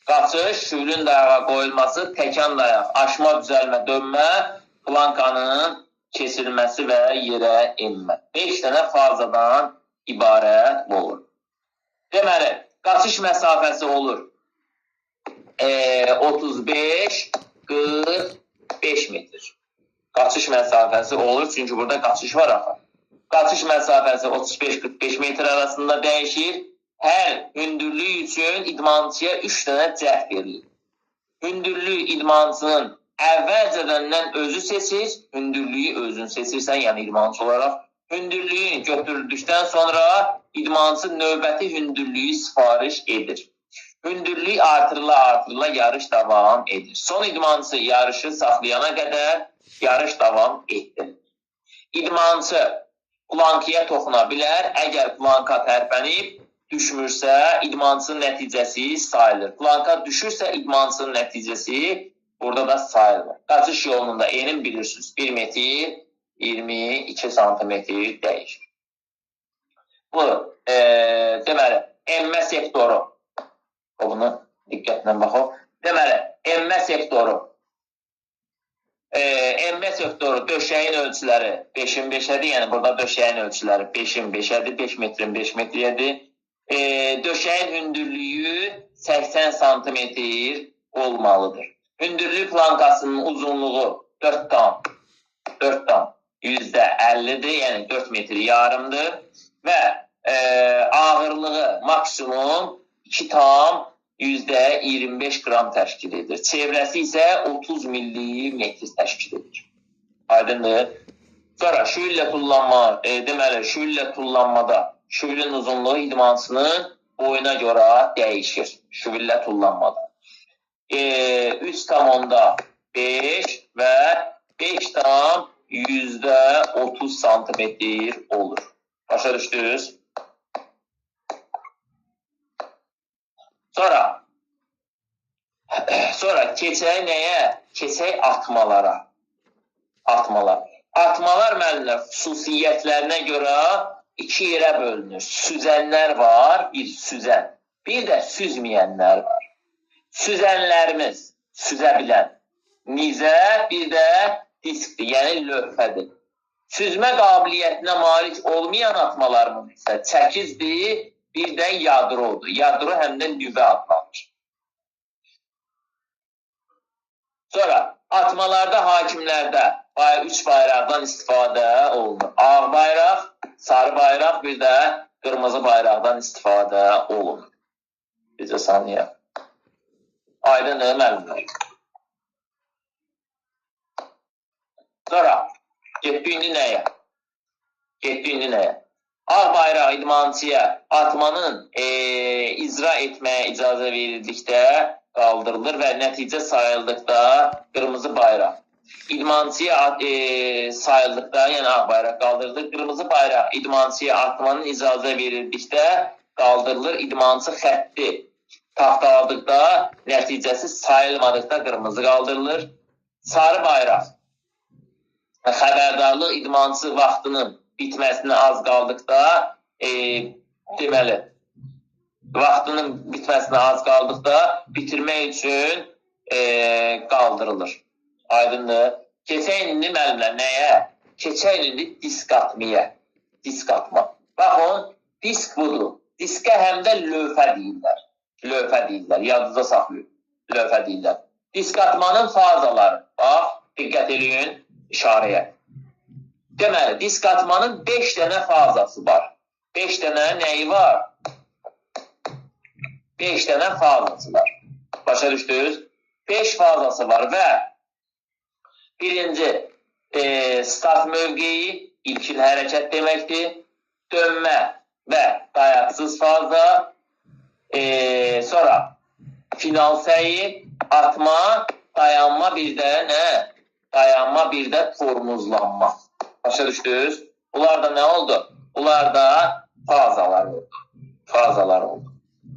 Qaçış, şüvülün dayağa qoyulması, təkan dayaq, aşma, düzəlmə, dönmə, plankanın keçilməsi və yerə enmə. 5 dənə fazadan ibarət olur. Deməli, qaçış məsafəsi olur 35-45 metr. Qaçış məsafəsi olur, çünki burada qaçış var axı. Qaçış məsafəsi 35-45 metr arasında dəyişir. Hər hündürlük üçün idmançıya 3 dənə cəhd verilir. Hündürlük idmançının əvvəlcədəndən özü seçir, hündürlüyü özün seçirsən, yəni idmançı olaraq hündürlüyü götürüldükdən sonra idmançı növbəti hündürlüyü sifariş edir. Hündürlük artırıla yarış davam edir. Son idmançı yarışı saxlayana qədər yarış davam etdi. İdmançı plankaya toxuna bilər. Əgər planka tərpənib düşmürsə, idmançının nəticəsi sayılır. Planka düşürsə, idmançının nəticəsi burada da sayılır. Qaçış yolunda enim bilirsiniz. 1 metr 22 santimetr dəyişir. Bu, deməli, emmə sektoru. Bunu diqqətlə baxaq. Deməli, emmə sektoru. Emmə sektoru döşəyin ölçüləri 5-in 5-ədir. Yəni, burada döşəyin ölçüləri 5-in 5-ədir. 5 metrin 5 metriyədir. Döşəyin hündürlüyü 80 santimetr olmalıdır. Hündürlük plankasının uzunluğu 4 tam %50'dir. Yəni, 4 metr yarımdır. Və ağırlığı maksimum 2 tam %25 qram təşkil edir. Çevrəsi isə 30 millimetr təşkil edir. Aydındır. Sonra şüylə tullanma, deməli, şüylə tullanmada şüylün uzunluğu idmançının boyuna görə dəyişir. Şüylə tullanmada. 3 tam onda 5 və 5 tam %30 santimetr olur. Başa düşdünüz? Sonra keçək nəyə? Keçək atmalara. Atmalar müəllimlər xüsusiyyətlərinə görə 2 yerə bölünür. Süzənlər var, bir süzən. Bir də süzməyənlər var. Süzənlərimiz, süzə bilən. Nizə, bir də diskdir, yəni lövhədir. Süzmə qabiliyyətinə malik olmayan atmalarımız isə çəkizdir, bir də yadrodur. Yadro həm də nüvə adlanır. Sonra atmalarda, hakimlərdə 3 bayraqdan istifadə olunur. Ağ bayraq, sarı bayraq, bir də qırmızı bayraqdan istifadə olunur. Bizə saniyə. Aydındır, müəllimlər. Sonra getdi indi nəyə? Ağ bayraq idmançıya atmanın icra etməyə icazə verildikdə qaldırılır və nəticə sayıldıqda qırmızı bayraq. İdmançıya sayıldıqda, yəni ağ bayraq qaldırılır, qırmızı bayraq idmançıya atmanın icazə verildikdə qaldırılır, idmançı xətti taxtaladıqda, nəticəsi sayılmadıqda qırmızı qaldırılır. Sarı bayraq xəbərdarlıq idmançı vaxtının bitməsinə az qaldıqda, deməli, vaxtının bitməsinə az qaldıqda bitirmək üçün qaldırılır. Aydındır. Keçək indi müəllimlər nəyə? Keçək indi disk atmaya. Disk atma. Baxın, disk budur. Diskə həm də lövhə deyirlər. Lövhə deyirlər. Yadınızda saxlayın. Lövhə deyirlər. Disk atmanın fazaları. Bax, diqqət edin işarəyə. Deməli, disk atmanın 5 dənə fazası var. 5 dənə nəyi var? 5 dənə fazası var. Başa düşdünüz? 5 fazası var və birinci start mövqeyi, ilkin hərəkət deməkdir. Dönmə və dayaqsız faza. Sonra final səyi, atma, dayanma, bir də nə? Dayanma, bir də tormuzlanma. Başa düşdünüz? Bunlar da nə oldu? Bunlar da fazalar oldu. Fazalar oldu.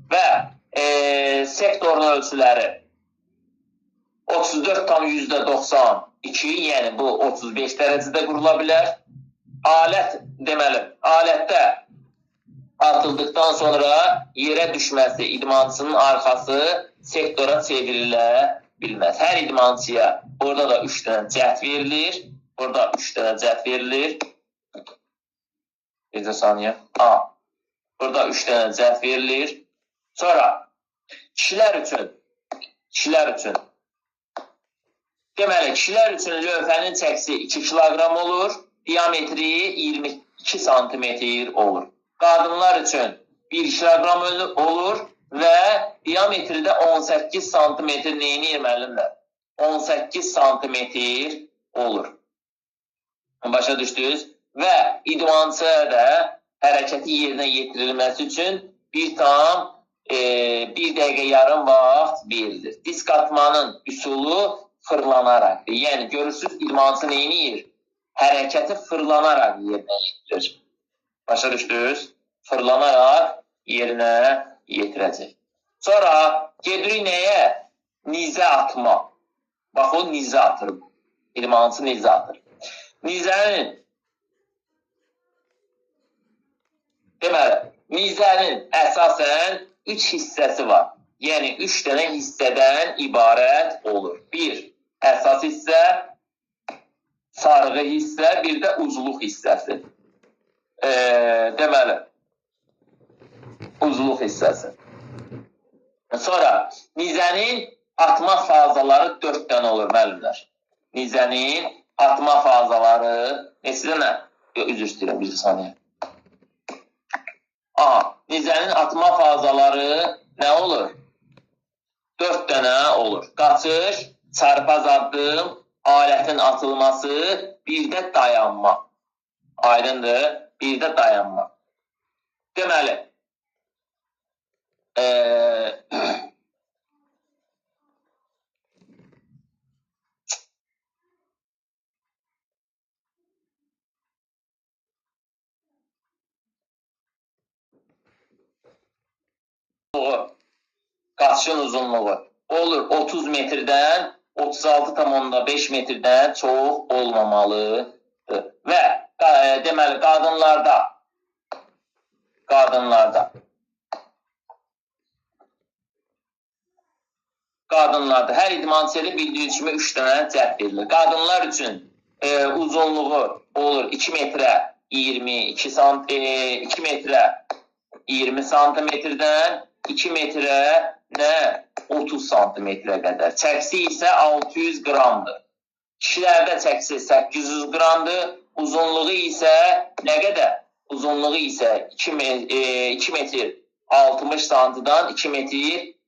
Və sektorun ölçüləri 34 tam %92, yəni bu 35 dərəcədə qurula bilər. Alət, deməli, alətdə atıldıqdan sonra yerə düşməsi, idmançının arxası sektora çevrilə bilməz. Hər idmançıya burada da 3 dənə cəhd verilir. Burada 3 dənə cəhd verilir. Bir saniyə. Burada 3 dənə cəhd verilir. Sonra kişilər üçün deməli, kişilər üçün lövhənin çəkisi 2 kiloqram olur, diametri 22 santimetr olur. Qadınlar üçün 1 kiloqram olur və diametri də 18 santimetr neyini müəllimlər? 18 santimetr olur. Başa düşdünüz? və idmançıya da hərəkəti yerinə yetirilməsi üçün 1 dəqiqə yarım vaxt verilir. Disk atmanın üsulu fırlanaraq. Yəni, görürsünüz, idmançı nə edir? Hərəkəti fırlanaraq yerinə yetirir. Başa düşdünüz? Fırlanaraq yerinə yetirəcək. Sonra gedirik nəyə? Nizə atma. Bax, o nizə atır. İdmançı nizə atır. Nizənin əsasən 3 hissəsi var. Yəni, 3 dənə hissədən ibarət olur. 1. Əsas hissə, sarğı hissə, bir də uzluq hissəsi. Deməli, uzluq hissəsi. Sonra, nizənin atma fazaları 4 dənə olur, müəllimlər. Nizənin atma fazaları, neçə dənə? Üzr istəyirəm, bir saniyə. Nizənin atma fazaları nə olur? 4 dənə olur. Qaçış, çarpaz addım, alətin atılması, bir də dayanma. Aydındır, bir də dayanma. Deməli, qaçışın uzunluğu olur 30 metrdən 36,5 metrdən çox olmamalıdır. Və deməli, qadınlarda hər idmançıda bildiyi kimi 3 dənə cəhd verilir. Qadınlar üçün uzunluğu olur 2 metrə 2 metrə 20 santimetrdən 2 metrə 30 santimetrə qədər. Çəksi isə 600 qramdır. Kişilərdə çəksi 800 qramdır. Uzunluğu isə nə qədər? Uzunluğu isə 2 metr 60 santidan 2 metr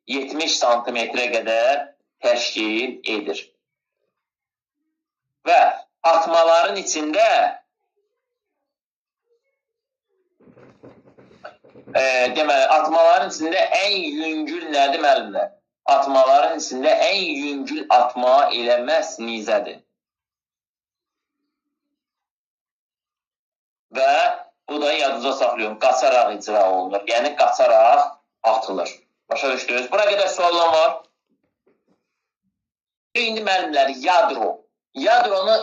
70 santimetrə qədər təşkil edir. Və atmaların içində atmaların içində ən yüngül nədir, müəllimlər? Atmaların içində ən yüngül atma elə məhz nizədir. Və bu da yadınıza saxlayın, qaçaraq icra olunur. Yəni, qaçaraq atılır. Başa düşdünüz? Buna qədər suallar var. İndi müəllimlər, yadro. Yadronu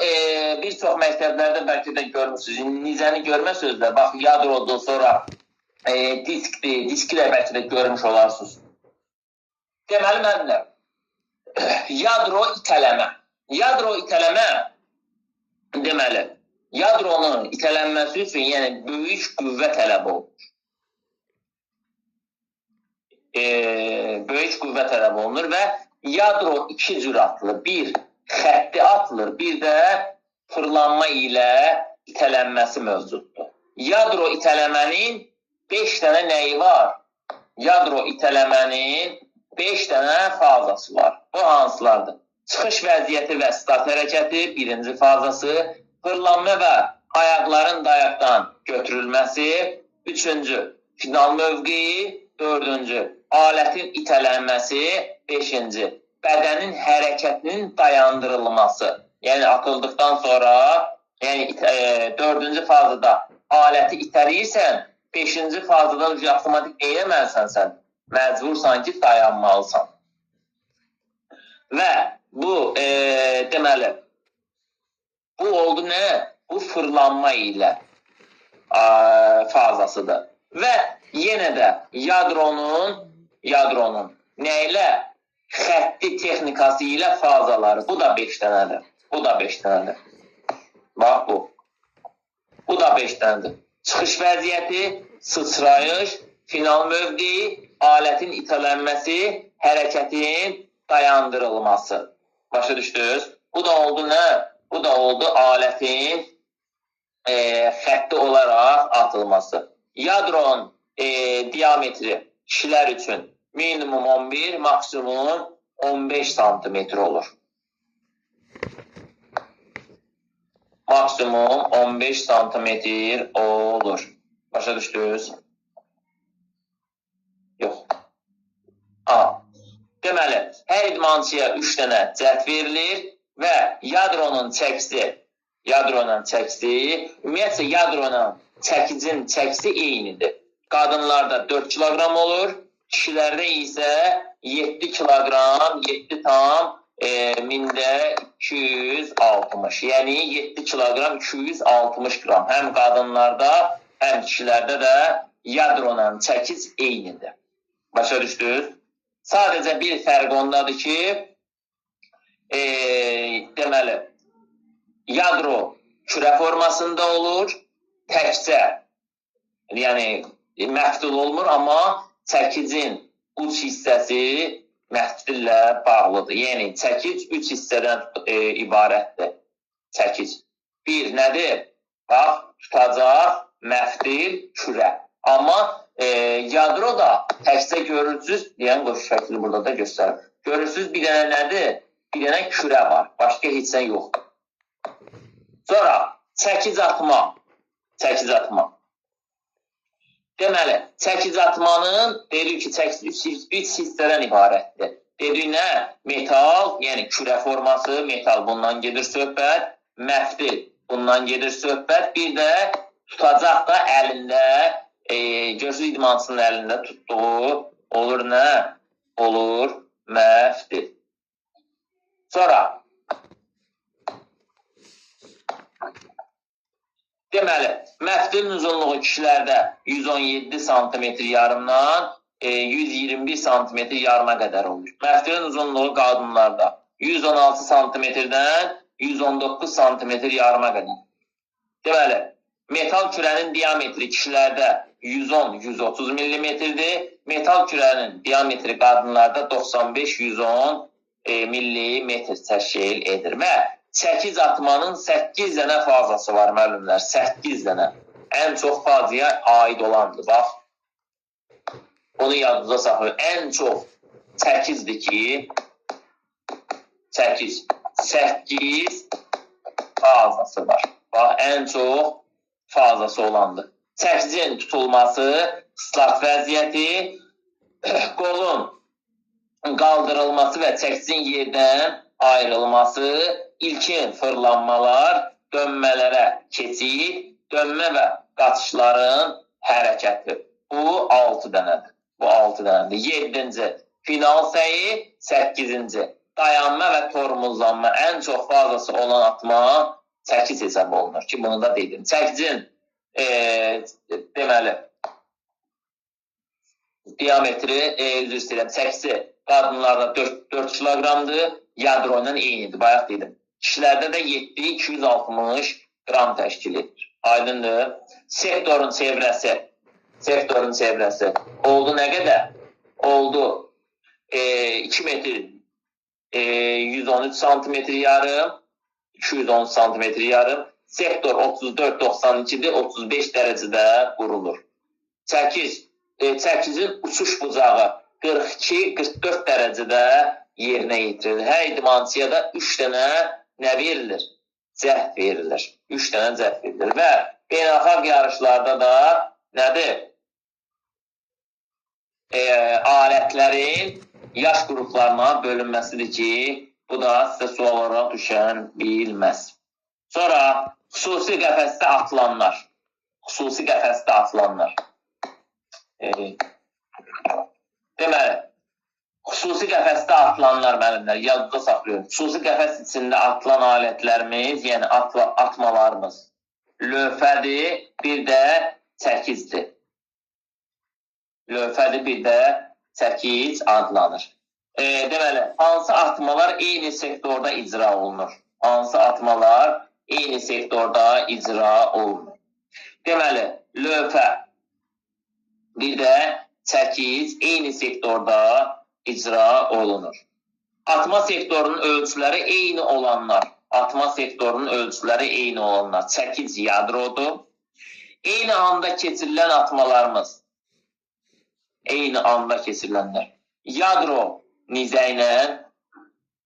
bir çox məktəblərdə bəlkə də görmürsünüz. Nizəni görməsiniz də, bax, yadrodur, sonra diskdir, diski də bəlkə də görmüş olarsınız. Deməli, müəllimlər, yadro itələmə. Yadro itələmə, deməli, yadronun itələnməsi üçün, yəni, böyük qüvvə tələb olunur. Böyük qüvvə tələb olunur və yadro 2 cür atılır. Bir, xətti atılır, bir də fırlanma ilə itələnməsi mövcuddur. Yadro itələmənin 5 dənə nəyi var? Yadro itələmənin 5 dənə fazası var. Bu hansılardır? Çıxış vəziyyəti və start hərəkəti, birinci fazası, fırlanma və ayaqların dayaqdan götürülməsi, üçüncü, final mövqeyi, dördüncü, alətin itələnməsi, beşinci, bədənin hərəkətinin dayandırılması. Yəni, atıldıqdan sonra, yəni, dördüncü fazada aləti itələyirsən, beşinci fazada avtomatik eyləməlisən sən, məcbursan ki, dayanmalısan. Və bu, deməli, bu oldu nə? Bu fırlanma ilə fazasıdır. Və yenə də yadronun nə ilə? Xətti texnikası ilə fazaları. Bu da 5 dənədir. Bu da 5 dənədir. Bax bu. Bu da 5 dənədir. Çıxış vəziyyəti, sıçrayış, final mövqeyi, alətin itələnməsi, hərəkətin dayandırılması. Başa düşdünüz? Bu da oldu nə? Bu da oldu alətin xətti olaraq atılması. Yadron diametri kişilər üçün minimum 11, maksimum 15 santimetr olur. maksimum 15 santimetr olur. Başa düşdünüz? Yox. A. Deməli, hər idmançıya 3 dənə cəhd verilir və yadronun çəkisi, ümumiyyətlə yadronun çəkisi eynidir. Qadınlarda 4 kiloqram olur, kişilərdə isə 7 kiloqram, 7 tam mində 260. Yəni 7 kiloqram 260 qram. Həm qadınlarda, həm kişilərdə də yadronun çəkiz eynidir. Başa düşdünüz? Sadəcə bir fərq ondadır ki, deməli, yadro kürə formasında olur, təkcə, yəni məftul olmur, amma çəkicin uç hissəsi məftillə bağlıdır. Yəni, çəkic 3 hissədən ibarətdir. Çəkic. Bir nədir? Bax, tutacaq, məftil, kürə. Amma yadro da təkcə görürsünüz, deyən qoşu şəkli burada da göstərir. Görürsünüz, bir dənə nədir? Bir dənə kürə var. Başqa heç nə yoxdur. Sonra, çəkic atma. Deməli, çəkic atmanın, dedik ki, çəkic 3 hissədən ibarətdir. Dedik nə? Metal, yəni kürə forması, metal bundan gedir söhbət. Məftil bundan gedir söhbət. Bir də tutacaq da əlində, gözlü idmançının əlində tutduğu olur nə? Olur məftil. Sonra, deməli, məftilin uzunluğu kişilərdə 117 cm yarımdan 121 cm yarıma qədər olur. Məftilin uzunluğu qadınlarda 116 cm-dən 119 cm yarıma qədər. Deməli, metal kürənin diametri kişilərdə 110-130 mm-dir. Metal kürənin diametri qadınlarda 95-110 mm təşkil edir. Və çəkic atmanın 8 dənə fazası var, müəllimlər. 8 dənə. Ən çox fazaya aid olandır. Bax, onu yadınıza saxlayın. Ən çox çəkicdir ki, çəkic. 8 fazası var. Bax, ən çox fazası olandır. Çəkicin tutulması, ıslaq vəziyyəti, qolun qaldırılması və çəkicin yerdən ayrılması, ilkin fırlanmalar, dönmələrə keçid, dönmə və qaçışların hərəkəti. Bu 6 dənədir. Bu 6 dənədir. 7-ci final səyi, 8-ci dayanma və tormozlanma, ən çox fazası olan atma çəkic hesab olunur ki, bunu da dedim. Çəkicin deməli diametri, üzr istəyirəm, çəkisi qadınlarda 4 kiloqramdır, yadro ilə eynidir, bayaq dedim. Kişilərdə də 7-260 qram təşkil edir. Aydındır. Sektorun çevrəsi oldu nə qədər? Oldu 2 metr 113 santimetr yarım, 210 santimetr yarım. Sektor 34-92-dir, 35 dərəcədə qurulur. Çəkicin uçuş bucağı 42-44 dərəcədə yerinə yetirilir. Hər idmançıya da 3 dənə nə verilir? Cəhd verilir. 3 dənə cəhd verilir. Və beynəlxalq yarışlarda da nədir? Alətlərin yaş qruplarına bölünməsidir ki, bu da sizə sual olaraq düşən bilməz. Sonra xüsusi qəfəsdə atılanlar. Deməli, xüsusi qəfəsdə atılanlar müəllimlər, yadda saxlayın. Xüsusi qəfəs içində atılan alətlərimiz, yəni atmalarımız lövhədir, bir də çəkicdir. Lövhədir, bir də çəkic adlanır. Deməli, hansı atmalar eyni sektorda icra olunur? Hansı atmalar eyni sektorda icra olunur? Deməli, lövhə, bir də çəkic eyni sektorda icra olunur. Atma sektorunun ölçüləri eyni olanlar. Çəkic yadrodur. Eyni anda keçirilən atmalarımız. Eyni anda keçirilənlər. Yadro nizə ilə,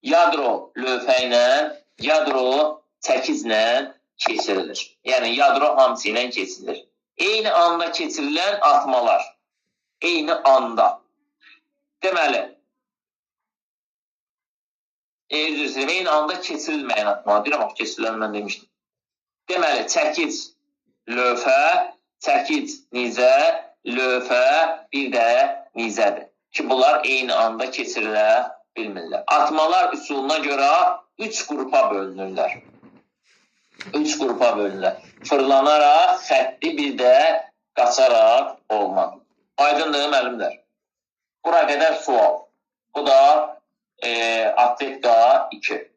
yadro lövhə ilə, yadro çəkiclə keçirilir. Yəni yadro hamısı ilə keçirilir. Eyni anda keçirilən atmalar. Eyni anda. Deməli, üzr istəyirəm, eyni anda keçirilməyən atmalar. Deyirəm, keçirilən mən demişdim. Deməli, çəkic, lövhə, çəkic, nizə, lövhə, bir də nizədir. Ki, bunlar eyni anda keçirilə bilmirlər. Atmalar üsuluna görə 3 qrupa bölünürlər. 3 qrupa bölünürlər. Fırlanaraq, xətti, bir də qaçaraq olmaq. Aydındır, müəllimlər. Bura qədər sual. Bu da atletika 2.